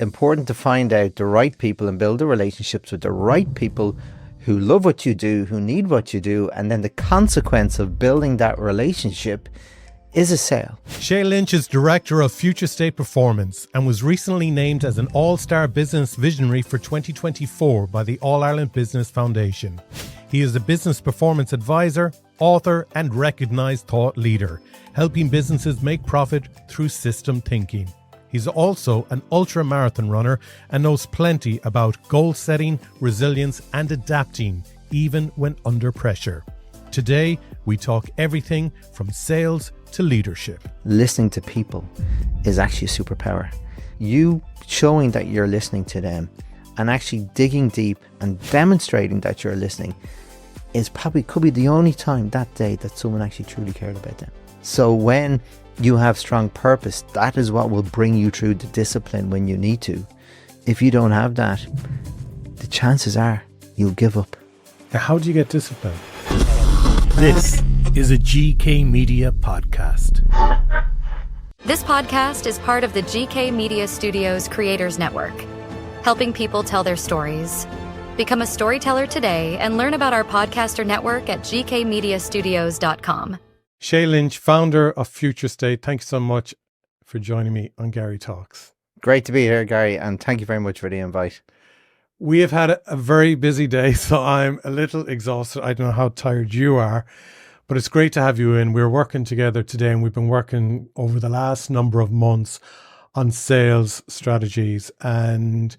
important to find out the right people and build the relationships with the right people who love what you do, who need what you do, and then the consequence of building that relationship is a sale. Shay Lynch is Director of Future State Performance and was recently named as an All-Star Business Visionary for 2024 by the All-Ireland Business Foundation. He is a business performance advisor, author, and recognized thought leader, helping businesses make profit through system thinking. He's also an ultra-marathon runner and knows plenty about goal setting, resilience, and adapting, even when under pressure. Today, we talk everything from sales to leadership. Listening to people is actually a superpower. You showing that you're listening to them and actually digging deep and demonstrating that you're listening is could be the only time that day that someone actually truly cared about them. So when you have strong purpose, that is what will bring you through the discipline when you need to. If you don't have that, the chances are you'll give up. Now, how do you get discipline? This is a GK Media podcast. This podcast is part of the GK Media Studios Creators Network, helping people tell their stories. Become a storyteller today and learn about our podcaster network at gkmediastudios.com. Shay Lynch, founder of Future State, thank you so much for joining me on Garry Talks. Great to be here, Gary, and thank you very much for the invite. We have had a very busy day, so I'm a little exhausted. I don't know how tired you are, but it's great to have you in. We're working together today, and we've been working over the last number of months on sales strategies. And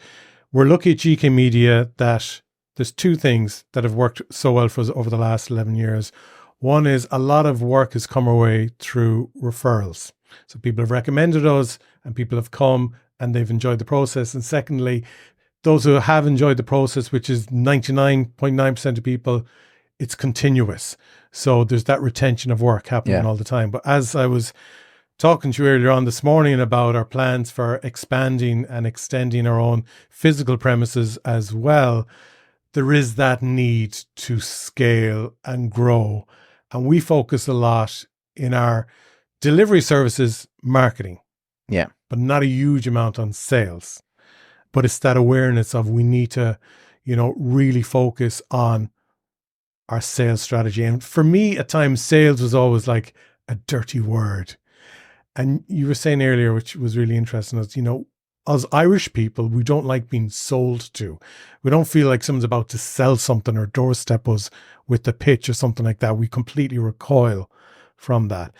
we're lucky at GK Media that there's two things that have worked so well for us over the last 11 years. One is a lot of work has come our way through referrals. So people have recommended us and people have come and they've enjoyed the process. And secondly, those who have enjoyed the process, which is 99.9% of people, it's continuous. So there's that retention of work happening all the time. But as I was talking to you earlier on this morning about our plans for expanding and extending our own physical premises as well, there is that need to scale and grow. And we focus a lot in our delivery services marketing. Yeah. But not a huge amount on sales. But it's that awareness of we need to, really focus on our sales strategy. And for me, at times, sales was always like a dirty word. And you were saying earlier, which was really interesting, is, as Irish people, we don't like being sold to. We don't feel like someone's about to sell something or doorstep us with the pitch or something like that. We completely recoil from that.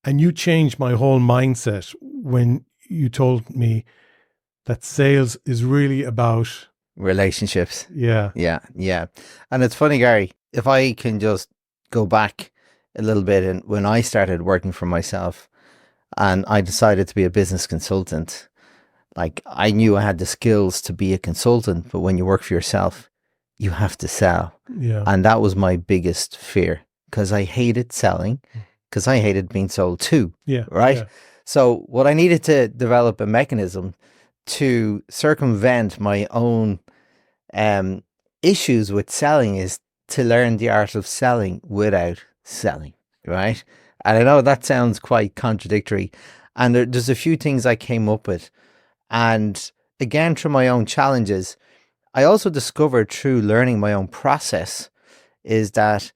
And you changed my whole mindset when you told me that sales is really about relationships. Yeah. And it's funny, Gary, if I can just go back a little bit, and when I started working for myself and I decided to be a business consultant, like I knew I had the skills to be a consultant, but when you work for yourself, you have to sell. Yeah. And that was my biggest fear, because I hated selling, because I hated being sold to. Yeah. Right. Yeah. So what I needed to develop a mechanism to circumvent my own issues with selling is to learn the art of selling without selling, right? And I know that sounds quite contradictory. And there's a few things I came up with. And again, through my own challenges, I also discovered through learning my own process is that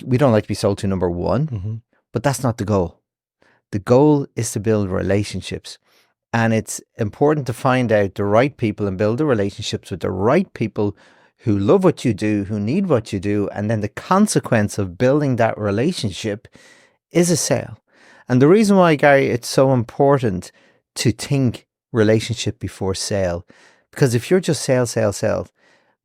we don't like to be sold to, number one, but that's not the goal. The goal is to build relationships. And it's important to find out the right people and build the relationships with the right people who love what you do, who need what you do. And then the consequence of building that relationship is a sale. And the reason why, Gary, it's so important to think relationship before sale, because if you're just sale,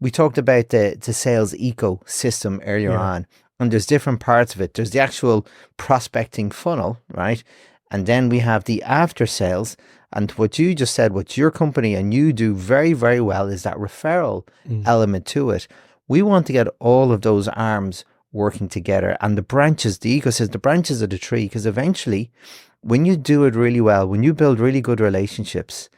we talked about the sales ecosystem earlier on, and there's different parts of it. There's the actual prospecting funnel, right? And then we have the after sales. And what you just said, what your company and you do very, very well is that referral element to it. We want to get all of those arms working together, and the branches, the ecosystem, the branches of the tree, because eventually when you do it really well, when you build really good relationships,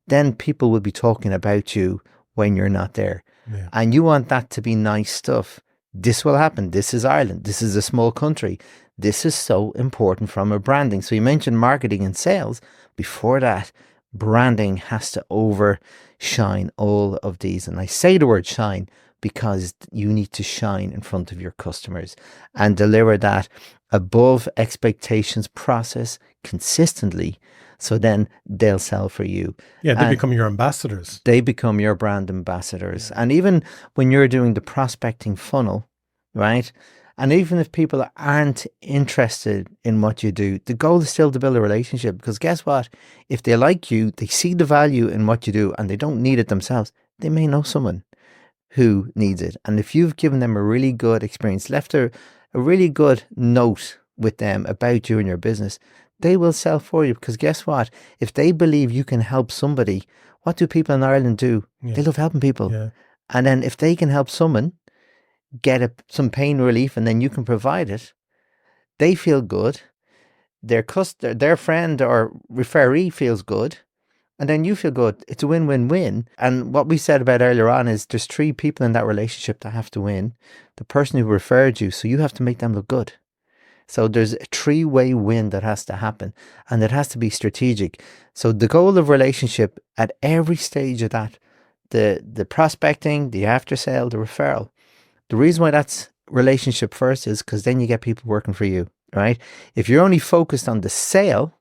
then people will be talking about you when you're not there. Yeah. And you want that to be nice stuff. This will happen. This is Ireland. This is a small country. This is so important from a branding. So you mentioned marketing and sales. Before that, branding has to overshine all of these. And I say the word shine because you need to shine in front of your customers and deliver that above expectations process consistently. So then they'll sell for you. Yeah, they become your ambassadors. They become your brand ambassadors. And even when you're doing the prospecting funnel, right? And even if people aren't interested in what you do, the goal is still to build a relationship. Because guess what? If they like you, they see the value in what you do and they don't need it themselves, they may know someone who needs it. And if you've given them a really good experience, left a really good note with them about you and your business, they will sell for you. Because guess what? If they believe you can help somebody, what do people in Ireland do? They love helping people. Yeah. And then if they can help someone get some pain relief and then you can provide it, they feel good. Their friend or referee feels good. And then you feel good. It's a win-win-win. And what we said about earlier on is there's 3 people in that relationship that have to win. The person who referred you, so you have to make them look good. So there's a 3-way win that has to happen, and it has to be strategic. So the goal of relationship at every stage of that, the prospecting, the after sale, the referral, the reason why that's relationship first is because then you get people working for you, right? If you're only focused on the sale,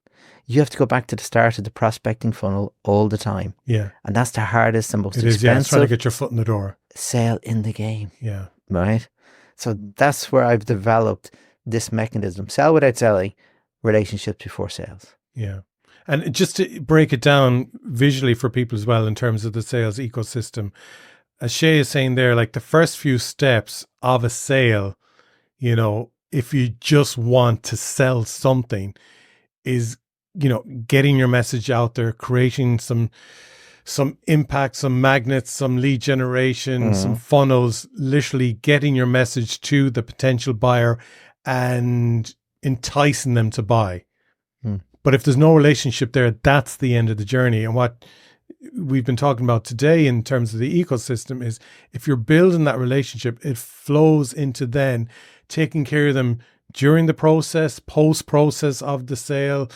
you have to go back to the start of the prospecting funnel all the time. Yeah. And that's the hardest and most expensive. It is, trying to get your foot in the door. Sale in the game. Yeah. Right? So that's where I've developed this mechanism. Sell without selling, relationships before sales. Yeah. And just to break it down visually for people as well in terms of the sales ecosystem, as Shay is saying there, like the first few steps of a sale, you know, if you just want to sell something, is, you know, getting your message out there, creating some impact, some magnets, some lead generation, some funnels, literally getting your message to the potential buyer and enticing them to buy. But if there's no relationship there, that's the end of the journey. And what we've been talking about today in terms of the ecosystem is if you're building that relationship, it flows into then taking care of them during the process, post-process of the sale,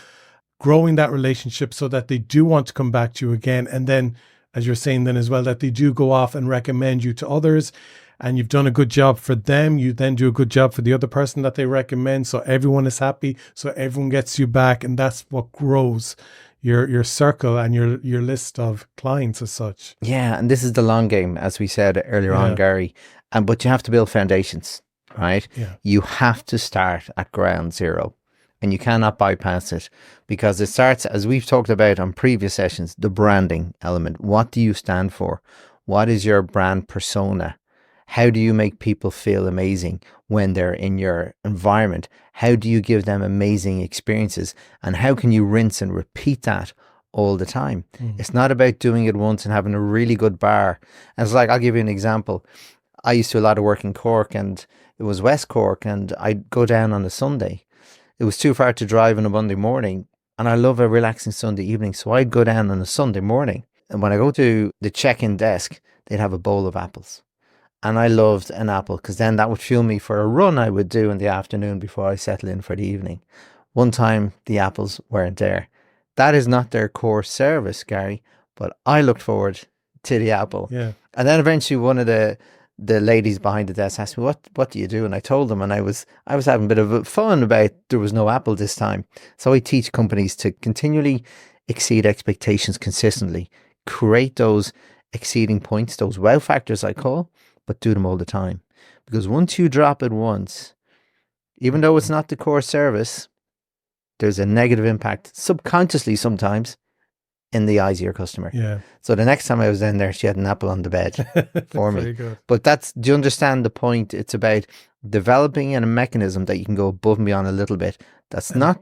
growing that relationship so that they do want to come back to you again. And then, as you're saying then as well, that they do go off and recommend you to others, and you've done a good job for them. You then do a good job for the other person that they recommend. So everyone is happy. So everyone gets you back. And that's what grows your circle and your list of clients as such. Yeah. And this is the long game, as we said earlier on, Gary. But you have to build foundations, right? Yeah. You have to start at ground zero. And you cannot bypass it because it starts, as we've talked about on previous sessions, the branding element. What do you stand for? What is your brand persona? How do you make people feel amazing when they're in your environment? How do you give them amazing experiences? And how can you rinse and repeat that all the time? It's not about doing it once and having a really good bar. And it's like, I'll give you an example. I used to do a lot of work in Cork, and it was West Cork, and I'd go down on a Sunday. It was too far to drive on a Monday morning, and I love a relaxing Sunday evening. So I'd go down on a Sunday morning, and when I go to the check-in desk, they'd have a bowl of apples. And I loved an apple because then that would fuel me for a run I would do in the afternoon before I settle in for the evening. One time the apples weren't there. That is not their core service, Gary, but I looked forward to the apple. Yeah. And then eventually one of the ladies behind the desk asked me, what do you do? And I told them, and I was having a bit of fun about there was no apple this time. So I teach companies to continually exceed expectations consistently, create those exceeding points, those wow factors I call, but do them all the time. Because once you drop it once, even though it's not the core service, there's a negative impact subconsciously sometimes in the eyes of your customer. Yeah. So the next time I was in there, she had an apple on the bed for me. Good. But do you understand the point? It's about developing a mechanism that you can go above and beyond a little bit. That's not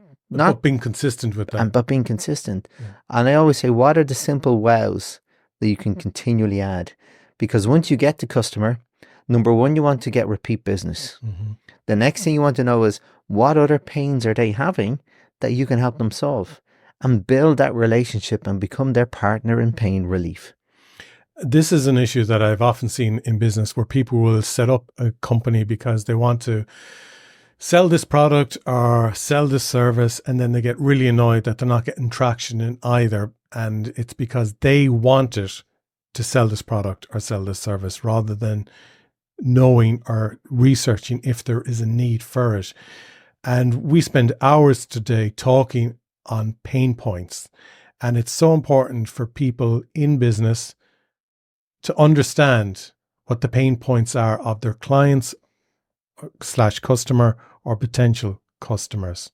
being consistent with that. But being consistent. Yeah. And I always say, what are the simple wows that you can continually add? Because once you get the customer, number one, you want to get repeat business. The next thing you want to know is what other pains are they having that you can help them solve, and build that relationship and become their partner in pain relief. This is an issue that I've often seen in business where people will set up a company because they want to sell this product or sell this service, and then they get really annoyed that they're not getting traction in either. And it's because they want it to sell this product or sell this service rather than knowing or researching if there is a need for it. And we spend hours today talking on pain points. And it's so important for people in business to understand what the pain points are of their clients / customer or potential customers.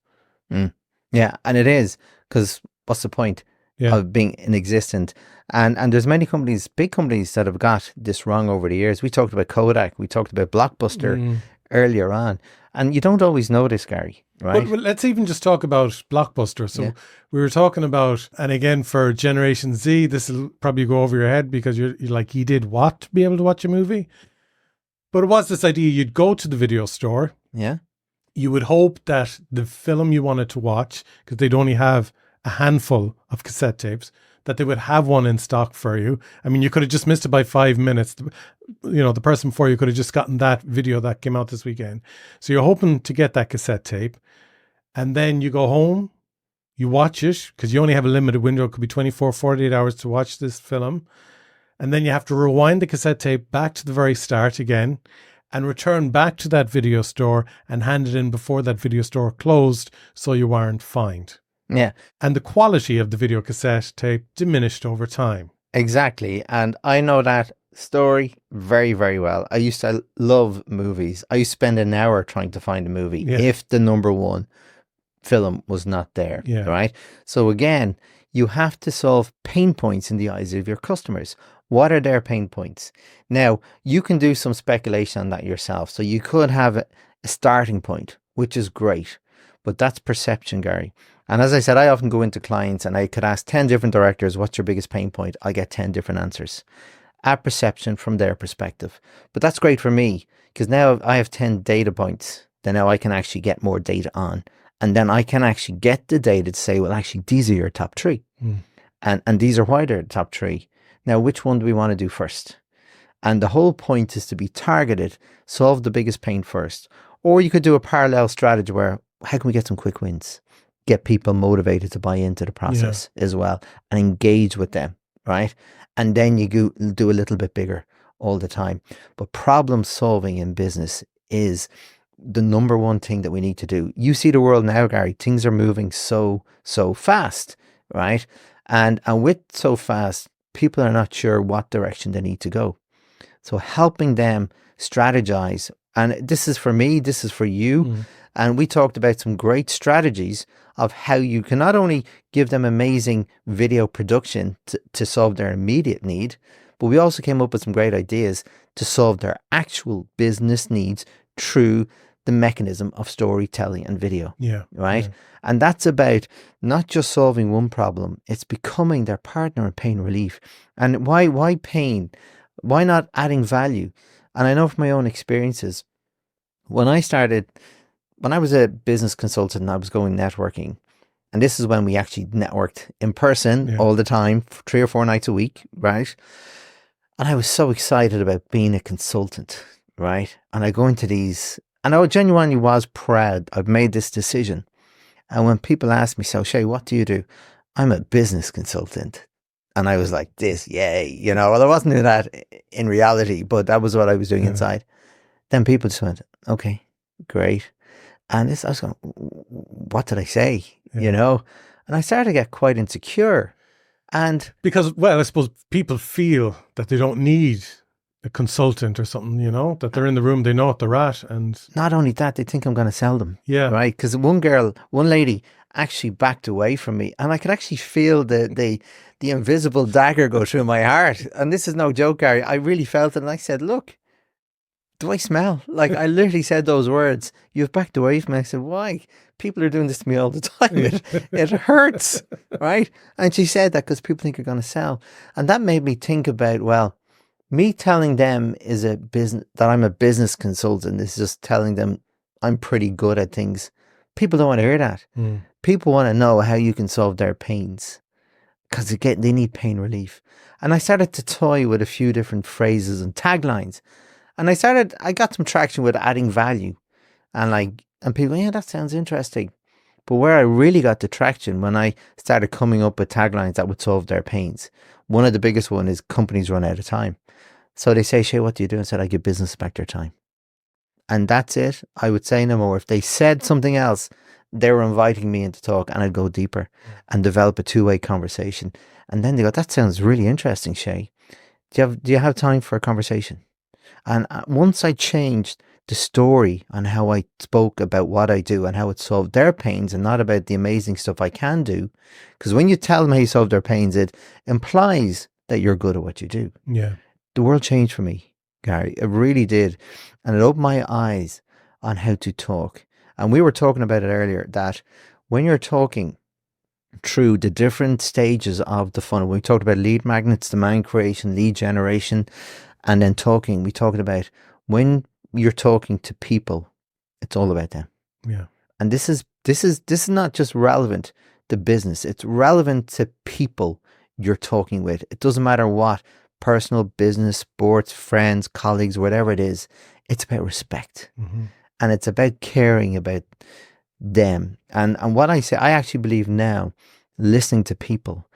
Yeah, and it is, because what's the point of being inexistent? And there's many companies, big companies, that have got this wrong over the years. We talked about Kodak, we talked about Blockbuster earlier on, and you don't always know this, Gary, right? Well, let's even just talk about Blockbuster. So we were talking about, and again, for Generation Z, this will probably go over your head because you're like, you did what to be able to watch a movie? But it was this idea, you'd go to the video store. Yeah. You would hope that the film you wanted to watch, because they'd only have a handful of cassette tapes, that they would have one in stock for you. I mean, you could have just missed it by 5 minutes. The person before you could have just gotten that video that came out this weekend. So you're hoping to get that cassette tape. And then you go home, you watch it, because you only have a limited window. It could be 24, 48 hours to watch this film. And then you have to rewind the cassette tape back to the very start again and return back to that video store and hand it in before that video store closed so you weren't fined. Yeah. And the quality of the video cassette tape diminished over time. Exactly. And I know that story very, very well. I used to love movies. I used to spend an hour trying to find a movie if the number one film was not there, right? So again, you have to solve pain points in the eyes of your customers. What are their pain points? Now, you can do some speculation on that yourself. So you could have a starting point, which is great, but that's perception, Gary. And as I said, I often go into clients and I could ask 10 different directors, what's your biggest pain point? I get 10 different answers at perception from their perspective. But that's great for me, because now I have 10 data points that now I can actually get more data on. And then I can actually get the data to say, well, actually, these are your top 3. And these are why they're the top 3. Now, which one do we want to do first? And the whole point is to be targeted, solve the biggest pain first. Or you could do a parallel strategy where, how can we get some quick wins? Get people motivated to buy into the process as well and engage with them, right? And then you do a little bit bigger all the time. But problem solving in business is the number one thing that we need to do. You see the world now, Gary, things are moving so fast, right? And with so fast, people are not sure what direction they need to go. So helping them strategize, and this is for me, this is for you. And we talked about some great strategies of how you can not only give them amazing video production to solve their immediate need, but we also came up with some great ideas to solve their actual business needs through the mechanism of storytelling and video. Right? And that's about not just solving one problem, it's becoming their partner in pain relief. And why pain? Why not adding value? And I know from my own experiences, when I was a business consultant and I was going networking, and this is when we actually networked in person all the time, 3 or 4 nights a week, right? And I was so excited about being a consultant, right? And I go into these, and I genuinely was proud. I've made this decision. And when people ask me, so Shay, what do you do? I'm a business consultant. And I was like, this, yay. Well, I wasn't doing that in reality, but that was what I was doing inside. Then people just went, okay, great. And I was going, what did I say? And I started to get quite insecure. And because, well, I suppose people feel that they don't need a consultant or something, that they're in the room, they know what they're at. And not only that, they think I'm going to sell them. Right. Because one lady actually backed away from me, and I could actually feel the invisible dagger go through my heart. And this is no joke, Gary. I really felt it. And I said, look, do I smell? Like, I literally said those words. You've backed away from me. I said, why? People are doing this to me all the time. It hurts, right? And she said that because people think you're going to sell. And that made me think about, well, me telling them that I'm a business consultant is just telling them I'm pretty good at things. People don't want to hear that. People want to know how you can solve their pains, because they need pain relief. And I started to toy with a few different phrases and taglines. And I got some traction with adding value. And And people, yeah, that sounds interesting. But where I really got the traction when I started coming up with taglines that would solve their pains. One of the biggest one is companies run out of time. So they say, Shay, what do you do? I said, I give business back their time. And that's it. I would say no more. If they said something else, they were inviting me in to talk, and I'd go deeper and develop a two-way conversation. And then they go, that sounds really interesting, Shay. Do you have time for a conversation? And once I changed the story on how I spoke about what I do and how it solved their pains and not about the amazing stuff I can do, because when you tell them how you solve their pains, it implies that you're good at what you do. Yeah. The world changed for me, Gary. It really did. And it opened my eyes on how to talk. And we were talking about it earlier, that when you're talking through the different stages of the funnel, we talked about lead magnets, demand creation, lead generation, and then we talked about when you're talking to people, it's all about them. Yeah. And this is not just relevant to business. It's relevant to people you're talking with. It doesn't matter what, personal, business, sports, friends, colleagues, whatever it is. It's about respect. Mm-hmm. And it's about caring about them. And what I say, I actually believe now listening to people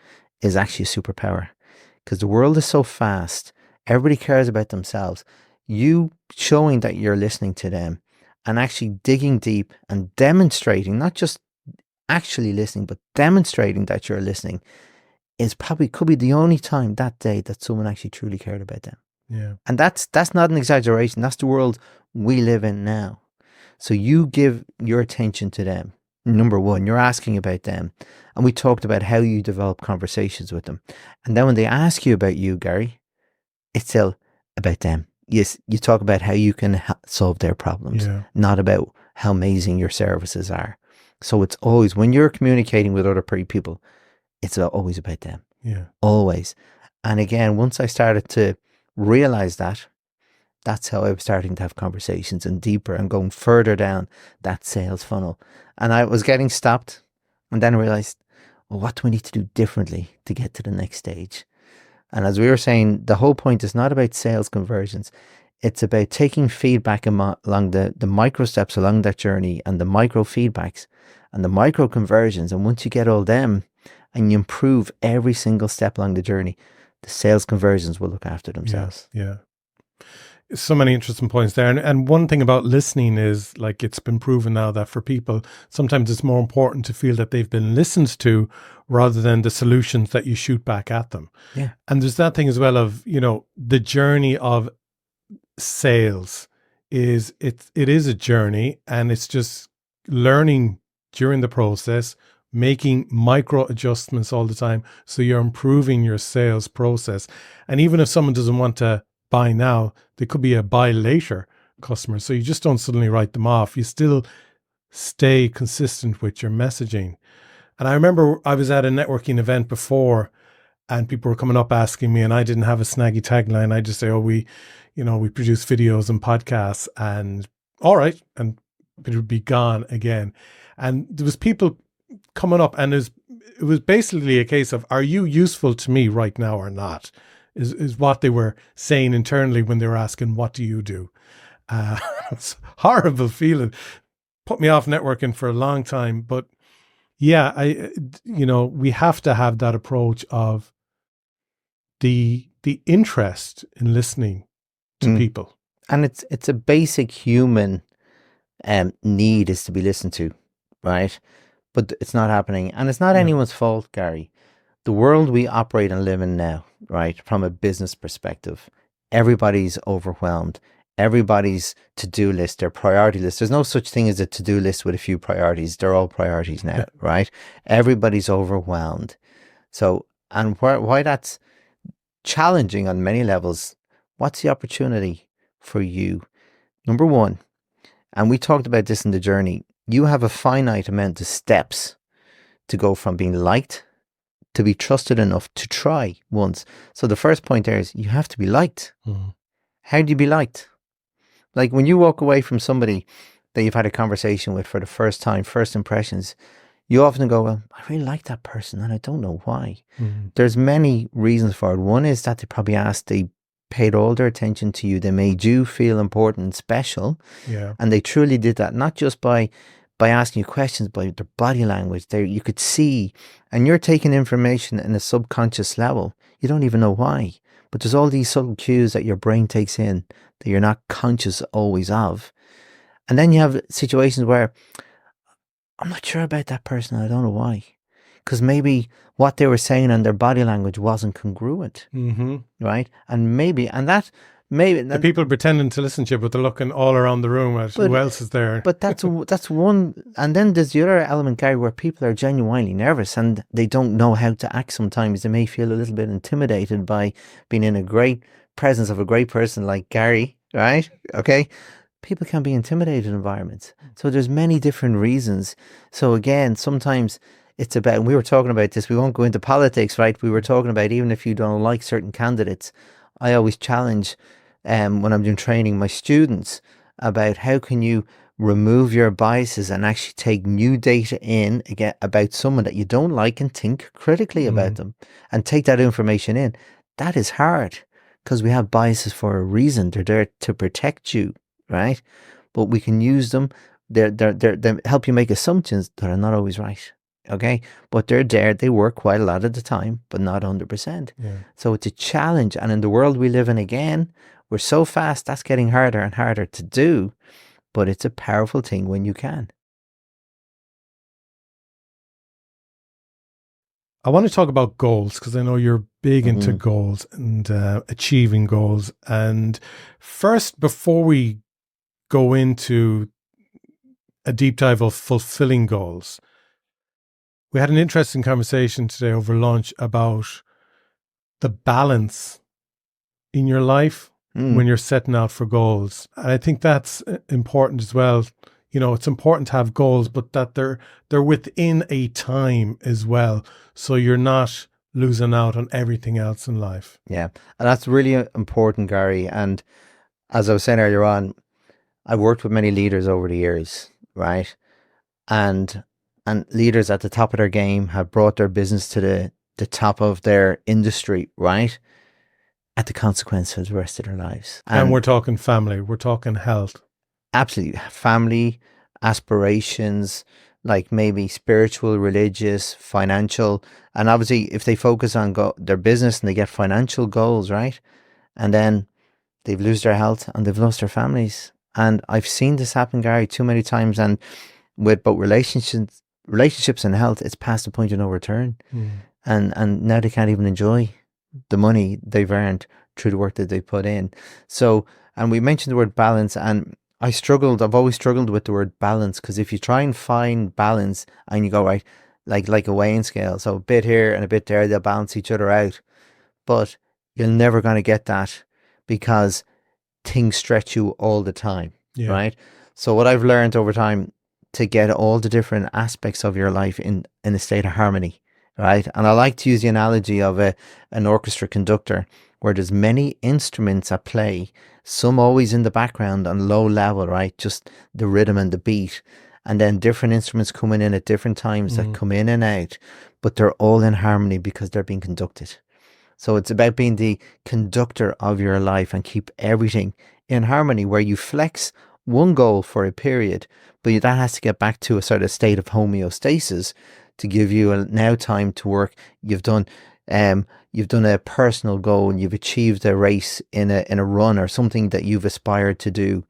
is actually a superpower, because the world is so fast. Everybody cares about themselves. You showing that you're listening to them and actually digging deep and demonstrating, not just actually listening, but demonstrating that you're listening, is could be the only time that day that someone actually truly cared about them. Yeah. And that's not an exaggeration. That's the world we live in now. So you give your attention to them. Number one, you're asking about them. And we talked about how you develop conversations with them. And then when they ask you about you, Gary, it's still about them. Yes, you talk about how you can solve their problems, not about how amazing your services are. So it's always, when you're communicating with other people, it's always about them. Yeah. Always. And again, once I started to realize that, that's how I was starting to have conversations and deeper and going further down that sales funnel. And I was getting stopped. And then I realized, well, what do I need to do differently to get to the next stage? And as we were saying, the whole point is not about sales conversions. It's about taking feedback along the micro steps along that journey, and the micro feedbacks and the micro conversions. And once you get all them and you improve every single step along the journey, the sales conversions will look after themselves. Yeah. So many interesting points there. And one thing about listening is, like, it's been proven now that for people, sometimes it's more important to feel that they've been listened to rather than the solutions that you shoot back at them. Yeah. And there's that thing as well of, the journey of sales it is a journey, and it's just learning during the process, making micro adjustments all the time. So you're improving your sales process. And even if someone doesn't want to buy now, there could be a buy later customer. So you just don't suddenly write them off. You still stay consistent with your messaging. And I remember I was at a networking event before, and people were coming up asking me, and I didn't have a snaggy tagline. I just say, we produce videos and podcasts, and all right. And it would be gone again. And there was people coming up, and it was basically a case of, are you useful to me right now or not? Is what they were saying internally when they were asking, what do you do? It's a horrible feeling. Put me off networking for a long time. But yeah, we have to have that approach of the interest in listening to people. And it's a basic human need, is to be listened to, right? But it's not happening. And it's not anyone's fault, Gary. The world we operate and live in now, right, from a business perspective, everybody's overwhelmed. Everybody's to-do list, their priority list. There's no such thing as a to-do list with a few priorities. They're all priorities now, right? Everybody's overwhelmed. So, and why that's challenging on many levels, what's the opportunity for you? Number one, and we talked about this in the journey, you have a finite amount of steps to go from being liked to be trusted enough to try once. So the first point there is you have to be liked. Mm-hmm. How do you be liked? Like when you walk away from somebody that you've had a conversation with for the first time, first impressions, you often go, well, I really like that person and I don't know why. Mm-hmm. There's many reasons for it. One is that they probably asked the paid all their attention to you. They made you feel important and special. Yeah. And they truly did that, not just by asking you questions, by their body language. You could see, and you're taking information in a subconscious level. You don't even know why. But there's all these subtle cues that your brain takes in that you're not conscious always of. And then you have situations where I'm not sure about that person. I don't know why. Because maybe what they were saying and their body language wasn't congruent. Mm-hmm. Right? And the people pretending to listen to you, but they're looking all around the room at who else is there. But that's one. And then there's the other element, Gary, where people are genuinely nervous and they don't know how to act sometimes. They may feel a little bit intimidated by being in a great presence of a great person like Gary, right? Okay. People can be intimidated in environments. So there's many different reasons. So again, sometimes it's about, and we were talking about this, we won't go into politics, right? We were talking about even if you don't like certain candidates, I always challenge when I'm doing training my students about how can you remove your biases and actually take new data in again about someone that you don't like and think critically about them and take that information in. That is hard because we have biases for a reason. They're there to protect you, right? But we can use them. They help you make assumptions that are not always right. Okay, but they're there. They work quite a lot of the time, but not 100%. Yeah. So it's a challenge. And in the world we live in, again, we're so fast. That's getting harder and harder to do. But it's a powerful thing when you can. I want to talk about goals because I know you're big into goals and achieving goals. And first, before we go into a deep dive of fulfilling goals, we had an interesting conversation today over lunch about the balance in your life when you're setting out for goals. And I think that's important as well. You know, it's important to have goals, but that they're within a time as well. So you're not losing out on everything else in life. Yeah. And that's really important, Gary. And as I was saying earlier on, I've worked with many leaders over the years, right? And leaders at the top of their game have brought their business to the top of their industry, right? At the consequence of the rest of their lives. And we're talking family, we're talking health. Absolutely. Family, aspirations, like maybe spiritual, religious, financial. And obviously, if they focus on their business and they get financial goals, right? And then they've lost their health and they've lost their families. And I've seen this happen, Gary, too many times. And with both relationships and health, it's past the point of no return. And now they can't even enjoy the money they've earned through the work that they put in. So, and we mentioned the word balance, and I've always struggled with the word balance, because if you try and find balance and you go, right, like a weighing scale, so a bit here and a bit there, they'll balance each other out. But you're never going to get that because things stretch you all the time, right? So what I've learned over time to get all the different aspects of your life in a state of harmony, right? And I like to use the analogy of an orchestra conductor where there's many instruments at play, some always in the background on low level, right? Just the rhythm and the beat. And then different instruments coming in at different times that come in and out, but they're all in harmony because they're being conducted. So it's about being the conductor of your life and keep everything in harmony, where you flex one goal for a period, but that has to get back to a sort of state of homeostasis to give you now time to work. You've done a personal goal and you've achieved a race in a run or something that you've aspired to do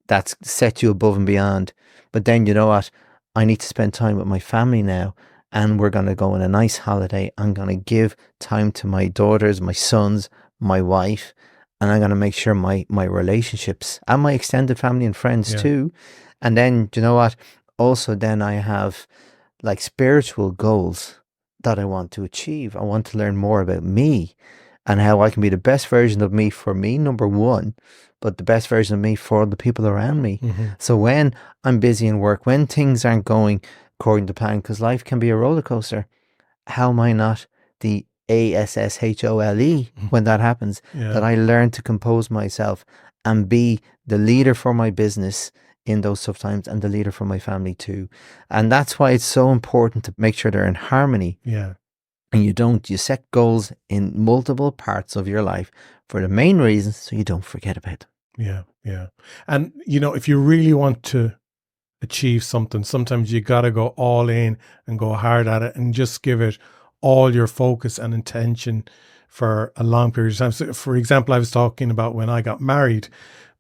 that's set you above and beyond. But then, you know what? I need to spend time with my family now, and we're going to go on a nice holiday. I'm going to give time to my daughters, my sons, my wife, and I'm going to make sure my relationships and my extended family and friends too. And then, you know what? Also, then I have like spiritual goals that I want to achieve. I want to learn more about me and how I can be the best version of me for me, number one, but the best version of me for the people around me. So when I'm busy in work, when things aren't going according to plan, because life can be a roller coaster, how am I not the ASSHOLE when that happens? That I learn to compose myself and be the leader for my business in those tough times and the leader for my family too. And that's why it's so important to make sure they're in harmony. Yeah. and you don't. You set goals in multiple parts of your life for the main reason so you don't forget about them. Yeah, yeah. And, if you really want to achieve something, sometimes you got to go all in and go hard at it and just give it all your focus and intention for a long period of time. So, for example, I was talking about when I got married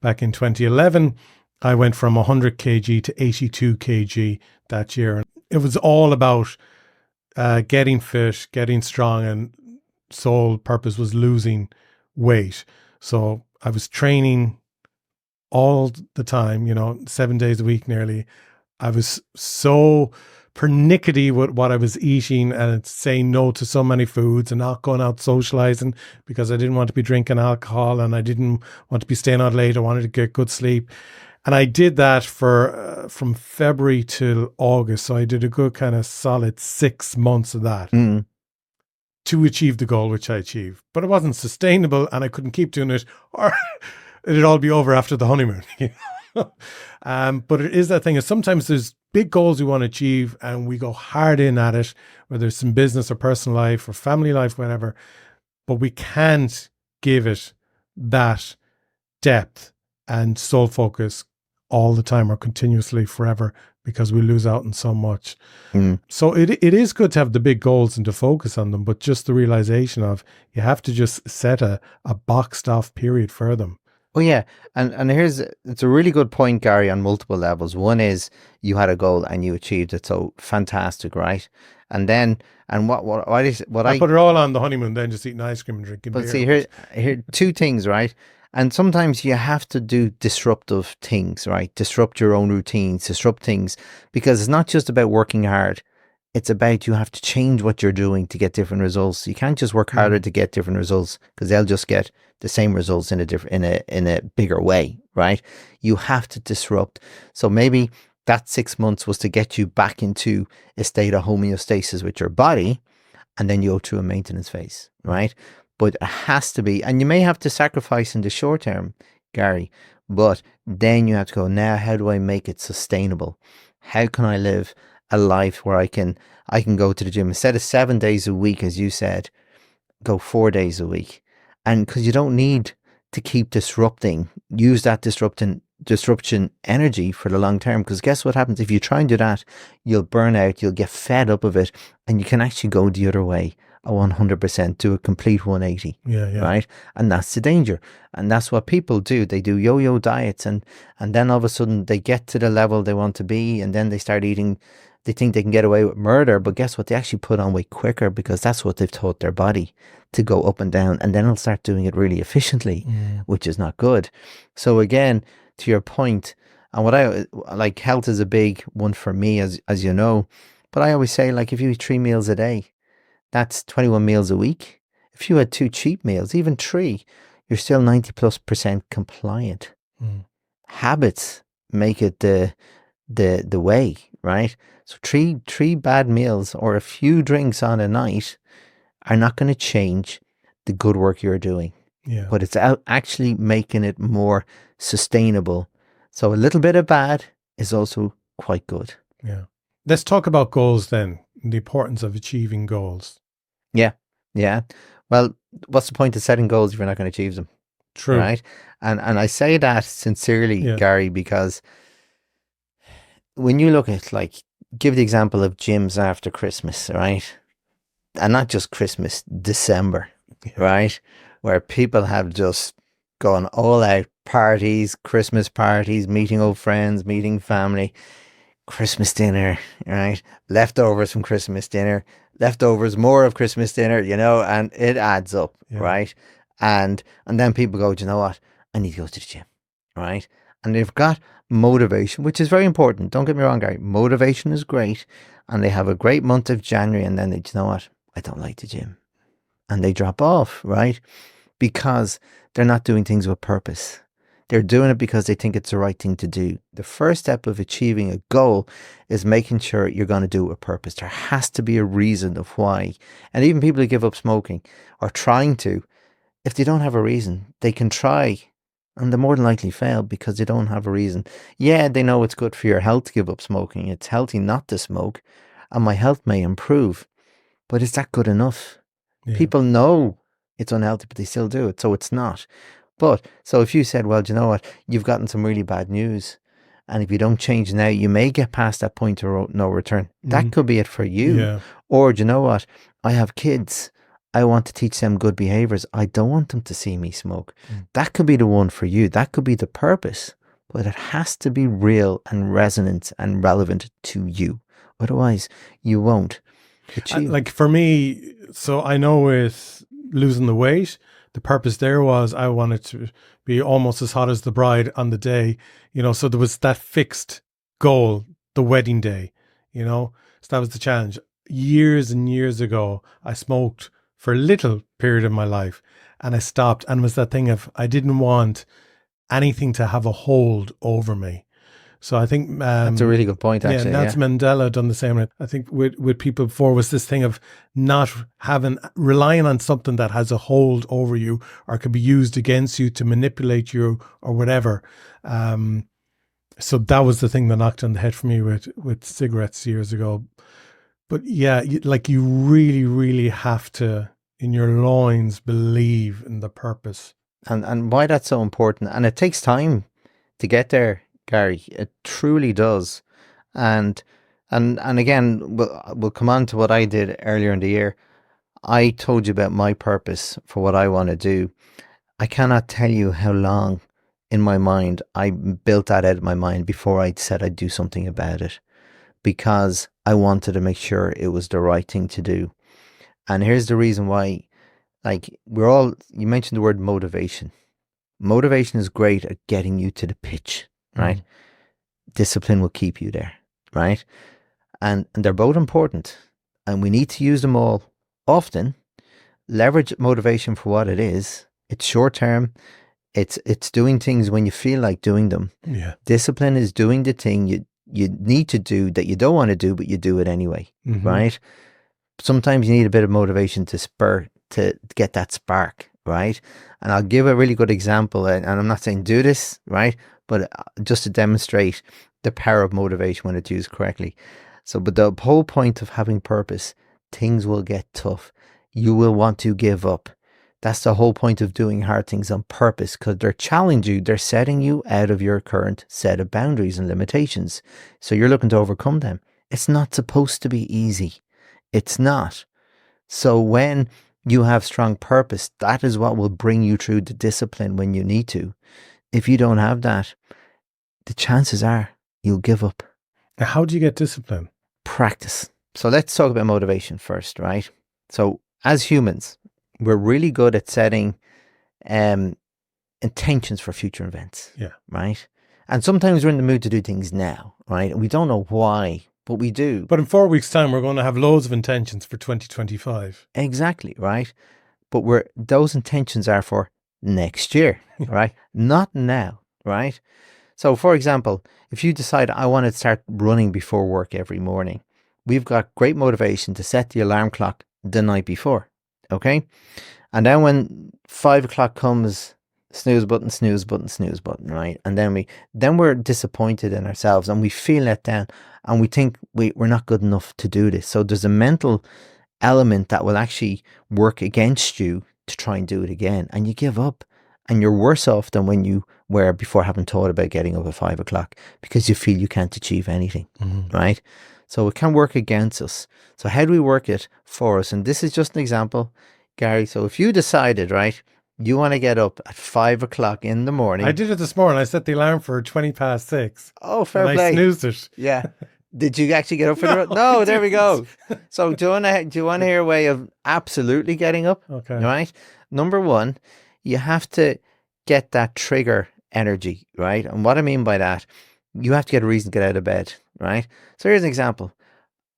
back in 2011, I went from 100 kg to 82 kg that year. It was all about getting fit, getting strong, and sole purpose was losing weight. So I was training all the time, 7 days a week nearly. I was so pernickety with what I was eating and saying no to so many foods and not going out socializing because I didn't want to be drinking alcohol and I didn't want to be staying out late. I wanted to get good sleep. And I did that for from February till August. So I did a good kind of solid 6 months of that to achieve the goal, which I achieved. But it wasn't sustainable and I couldn't keep doing it or it'd all be over after the honeymoon. But it is that thing. Sometimes there's big goals we want to achieve and we go hard in at it, whether it's in business or personal life or family life, whatever. But we can't give it that depth and sole focus all the time or continuously forever because we lose out on so much. So it is good to have the big goals and to focus on them, but just the realization of you have to just set a boxed off period for them. Oh yeah, and it's a really good point, Gary, on multiple levels. One is you had a goal and you achieved it, so fantastic, right? And then what I put it all on the honeymoon, then just eating ice cream and drinking beer. But see here two things, right? And sometimes you have to do disruptive things, right? Disrupt your own routines, disrupt things, because it's not just about working hard. It's about you have to change what you're doing to get different results. You can't just work harder to get different results because they'll just get the same results in a bigger way, right? You have to disrupt. So maybe that 6 months was to get you back into a state of homeostasis with your body, and then you go through a maintenance phase, right? But it has to be, and you may have to sacrifice in the short term, Gary, but then you have to go, now how do I make it sustainable? How can I live a life where I can go to the gym instead of 7 days a week, as you said, go 4 days a week? And because you don't need to keep disrupting, use that disruption energy for the long term. Because guess what happens? If you try and do that, you'll burn out, you'll get fed up of it, and you can actually go the other way, a 100%, do a complete 180. Yeah. Right? And that's the danger. And that's what people do. They do yo-yo diets, and then all of a sudden they get to the level they want to be, and then they start eating. They think they can get away with murder, but guess what? They actually put on weight quicker because that's what they've taught their body to go up and down, and then it'll start doing it really efficiently, which is not good. So again, to your point, and what I like, health is a big one for me, as you know, but I always say, like, if you eat 3 meals a day, that's 21 meals a week. If you had 2 cheat meals, even 3, you're still 90+% compliant. Habits make it the way, right? So 3 bad meals or a few drinks on a night are not going to change the good work you're doing. Yeah. But it's actually making it more sustainable. So a little bit of bad is also quite good. Yeah. Let's talk about goals then, the importance of achieving goals. Yeah. Well, what's the point of setting goals if you're not going to achieve them? True. Right? And I say that sincerely, Gary, because when you look at, like, give the example of gyms after Christmas, right? And not just Christmas, December, right? Where people have just gone all out, parties, Christmas parties, meeting old friends, meeting family, Christmas dinner, right? Leftovers from Christmas dinner, leftovers more of Christmas dinner, and it adds up, right? And then people go, do you know what? I need to go to the gym, right? And they've got motivation, which is very important. Don't get me wrong, Gary. Motivation is great. And they have a great month of January, and then they, do you know what? I don't like the gym. And they drop off, right? Because they're not doing things with purpose. They're doing it because they think it's the right thing to do. The first step of achieving a goal is making sure you're going to do it with purpose. There has to be a reason of why. And even people who give up smoking or trying to, if they don't have a reason, they can try, and they more than likely fail because they don't have a reason. Yeah, they know it's good for your health to give up smoking. It's healthy not to smoke, and my health may improve. But is that good enough? Yeah. People know it's unhealthy, but they still do it. So it's not. But so if you said, well, do you know what? You've gotten some really bad news. And if you don't change now, you may get past that point of no return. That could be it for you. Yeah. Or do you know what? I have kids. I want to teach them good behaviors. I don't want them to see me smoke. That could be the one for you. That could be the purpose. But it has to be real and resonant and relevant to you. Otherwise, you won't achieve. Like for me, so I know with losing the weight, the purpose there was I wanted to be almost as hot as the bride on the day, so there was that fixed goal, the wedding day, so that was the challenge. Years and years ago, I smoked for a little period of my life and I stopped, and it was that thing of I didn't want anything to have a hold over me. So I think that's a really good point, actually. Nelson Mandela done the same. I think with people before was this thing of not relying on something that has a hold over you or could be used against you to manipulate you or whatever. So that was the thing that knocked on the head for me with cigarettes years ago. But yeah, you really, really have to, in your loins, believe in the purpose. And why that's so important. And it takes time to get there, Gary. It truly does. And again, we'll come on to what I did earlier in the year. I told you about my purpose for what I want to do. I cannot tell you how long in my mind I built that out of my mind before I said I'd do something about it, because I wanted to make sure it was the right thing to do. And here's the reason why. You mentioned the word motivation. Motivation is great at getting you to the pitch, right? Discipline will keep you there, right? And they're both important, and we need to use them all often. Leverage motivation for what it is. It's short term. It's doing things when you feel like doing them. Yeah. Discipline is doing the thing you need to do that you don't want to do, but you do it anyway, right? Sometimes you need a bit of motivation to get that spark, right? And I'll give a really good example, and I'm not saying do this, right? But just to demonstrate the power of motivation when it's used correctly. So, but the whole point of having purpose, things will get tough. You will want to give up. That's the whole point of doing hard things on purpose, because they're challenging you. They're setting you out of your current set of boundaries and limitations. So you're looking to overcome them. It's not supposed to be easy. It's not. So when you have strong purpose, that is what will bring you through the discipline when you need to. If you don't have that, the chances are you'll give up. Now, how do you get discipline? Practice. So let's talk about motivation first, right? So as humans, we're really good at setting intentions for future events. Yeah. Right? And sometimes we're in the mood to do things now, right? And we don't know why, but we do. But in 4 weeks' time, we're going to have loads of intentions for 2025. Exactly, right? But those intentions are for next year, right? Not now, right? So for example, if you decide I want to start running before work every morning, we've got great motivation to set the alarm clock the night before, okay? And then when 5 o'clock comes, snooze button, snooze button, snooze button, right? And then we're disappointed in ourselves and we feel let down and we think we're not good enough to do this. So there's a mental element that will actually work against you to try and do it again, and you give up, and you're worse off than when you were before having thought about getting up at 5 o'clock, because you feel you can't achieve anything, right? So it can work against us. So how do we work it for us? And this is just an example, Gary. So if you decided, right, you want to get up at 5 o'clock in the morning. I did it this morning. I set the alarm for 6:20. Oh, fair play. I snoozed it. Yeah. Did you actually get up for the No, there we go. So do you want to hear a way of absolutely getting up? Okay. Right? Number one, you have to get that trigger energy, right? And what I mean by that, you have to get a reason to get out of bed, right? So here's an example.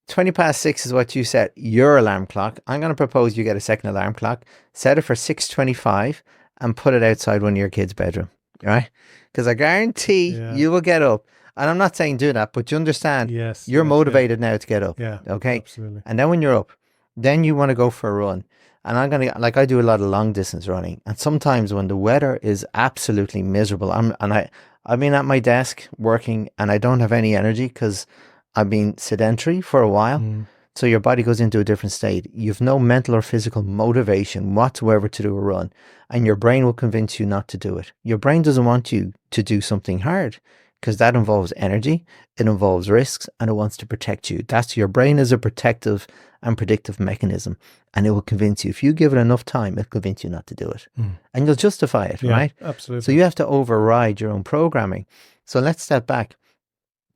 6:20 is what you set your alarm clock. I'm going to propose you get a second alarm clock, set it for 6:25 and put it outside one of your kids' bedroom, right? Because I guarantee you will get up. And I'm not saying do that, but you understand, you're motivated now to get up. Yeah, okay. Absolutely. And then when you're up, then you want to go for a run. And I do a lot of long distance running. And sometimes when the weather is absolutely miserable, I've been at my desk working and I don't have any energy because I've been sedentary for a while. So your body goes into a different state. You've no mental or physical motivation whatsoever to do a run, and your brain will convince you not to do it. Your brain doesn't want you to do something hard because that involves energy, it involves risks, and it wants to protect you. That's your brain is a protective and predictive mechanism, and it will convince you. If you give it enough time, it'll convince you not to do it, and you'll justify it, right? Absolutely. So you have to override your own programming. So let's step back.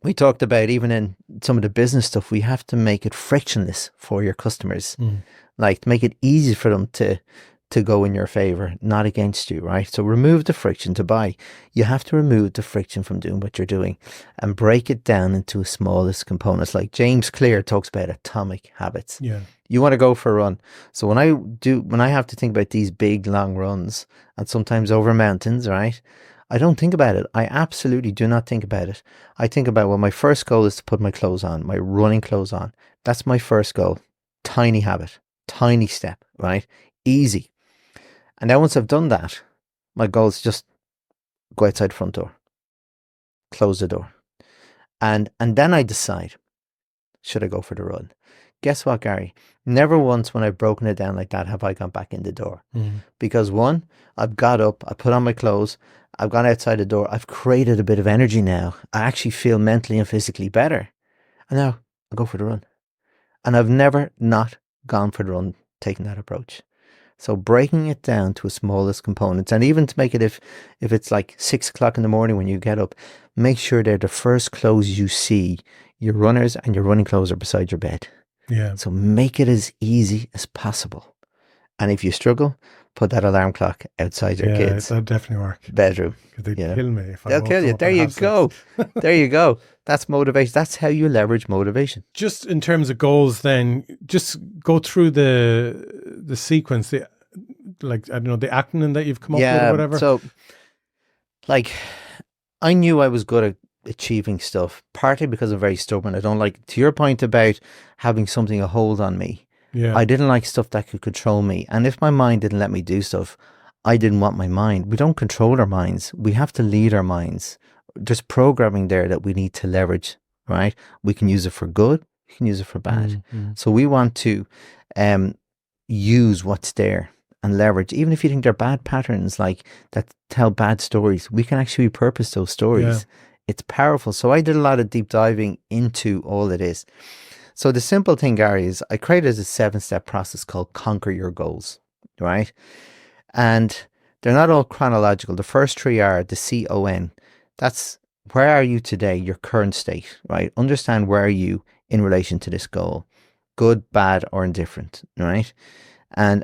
We talked about, even in some of the business stuff, we have to make it frictionless for your customers, like make it easy for them to go in your favor, not against you, right? So remove the friction to buy. You have to remove the friction from doing what you're doing and break it down into its smallest components. Like James Clear talks about atomic habits. Yeah. You want to go for a run. So when I have to think about these big, long runs, and sometimes over mountains, right? I don't think about it. I absolutely do not think about it. I think about, well, my first goal is to put my clothes on, my running clothes on. That's my first goal. Tiny habit, tiny step, right? Easy. And then once I've done that, my goal is just go outside the front door, close the door. And then I decide, should I go for the run? Guess what, Gary? Never once when I've broken it down like that have I gone back in the door. Because one, I've got up, I put on my clothes, I've gone outside the door, I've created a bit of energy now. I actually feel mentally and physically better. And now I'll go for the run. And I've never not gone for the run taking that approach. So breaking it down to its smallest components, and even to make it, if it's like 6 o'clock in the morning when you get up, make sure they're the first clothes you see. Your runners and your running clothes are beside your bed. Yeah. So make it as easy as possible. And if you struggle, put that alarm clock outside your kids' that definitely work. bedroom. They'd kill me if I They'll woke kill you. up There and you have go. sex. There you go. That's motivation. That's how you leverage motivation. Just in terms of goals, then just go through the sequence, the acronym that you've come up with or whatever. So, like, I knew I was good at achieving stuff, partly because I'm very stubborn. I don't like, to your point about having something a hold on me. Yeah. I didn't like stuff that could control me. And if my mind didn't let me do stuff, I didn't want my mind. We don't control our minds. We have to lead our minds. There's programming there that we need to leverage, right? We can use it for good. We can use it for bad. So we want to use what's there and leverage. Even if you think they're bad patterns, like that tell bad stories, we can actually repurpose those stories. Yeah. It's powerful. So I did a lot of deep diving into all of this. So the simple thing, Gary, is I created a 7-step process called Conquer Your Goals, right? And they're not all chronological. The first 3 are the CON. That's where are you today, your current state, right? Understand where are you in relation to this goal, good, bad, or indifferent, right? And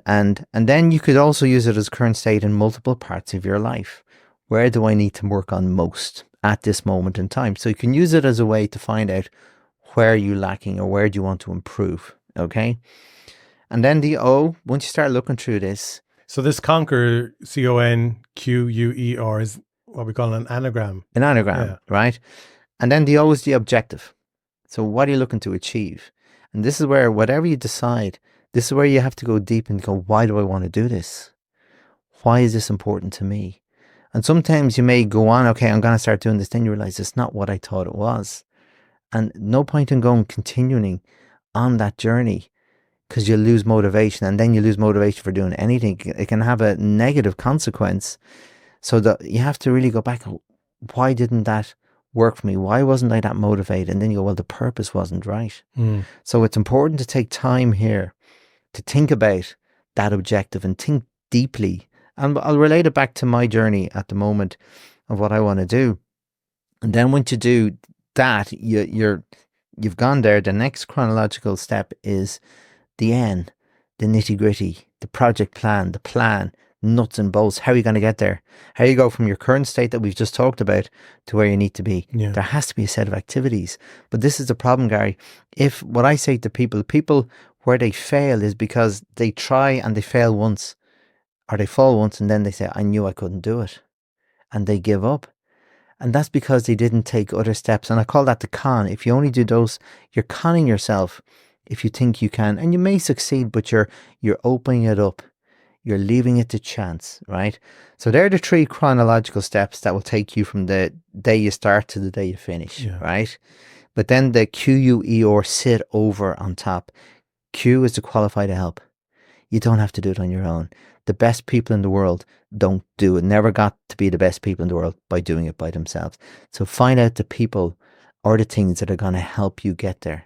then you could also use it as current state in multiple parts of your life. Where do I need to work on most at this moment in time? So you can use it as a way to find out where are you lacking or where do you want to improve, okay? And then the O, once you start looking through this. So this Conquer, CONQUER, is what we call an anagram. An anagram, right? And then the O is the objective. So what are you looking to achieve? And this is where, whatever you decide, this is where you have to go deep and go, why do I want to do this? Why is this important to me? And sometimes you may go on, okay, I'm going to start doing this. Then you realize it's not what I thought it was. And no point in continuing on that journey, because you'll lose motivation, and then you lose motivation for doing anything. It can have a negative consequence. So that you have to really go back. Why didn't that work for me? Why wasn't I that motivated? And then you go, well, the purpose wasn't right. So it's important to take time here to think about that objective and think deeply. And I'll relate it back to my journey at the moment of what I want to do. And then once you do that, you've gone there. The next chronological step is the N, the nitty gritty, the project plan, the plan, nuts and bolts. How are you going to get there? How you go from your current state that we've just talked about to where you need to be? Yeah. There has to be a set of activities. But this is the problem, Gary. If what I say to people where they fail is because they try and they fail once, or they fall once and then they say, I knew I couldn't do it. And they give up. And that's because they didn't take other steps. And I call that the con. If you only do those, you're conning yourself if you think you can. And you may succeed, but you're opening it up. You're leaving it to chance, right? So they're the 3 chronological steps that will take you from the day you start to the day you finish, right? But then the QUER sit over on top. Q is to qualify to help. You don't have to do it on your own. The best people in the world don't do it. Never got to be the best people in the world by doing it by themselves. So find out the people or the things that are going to help you get there,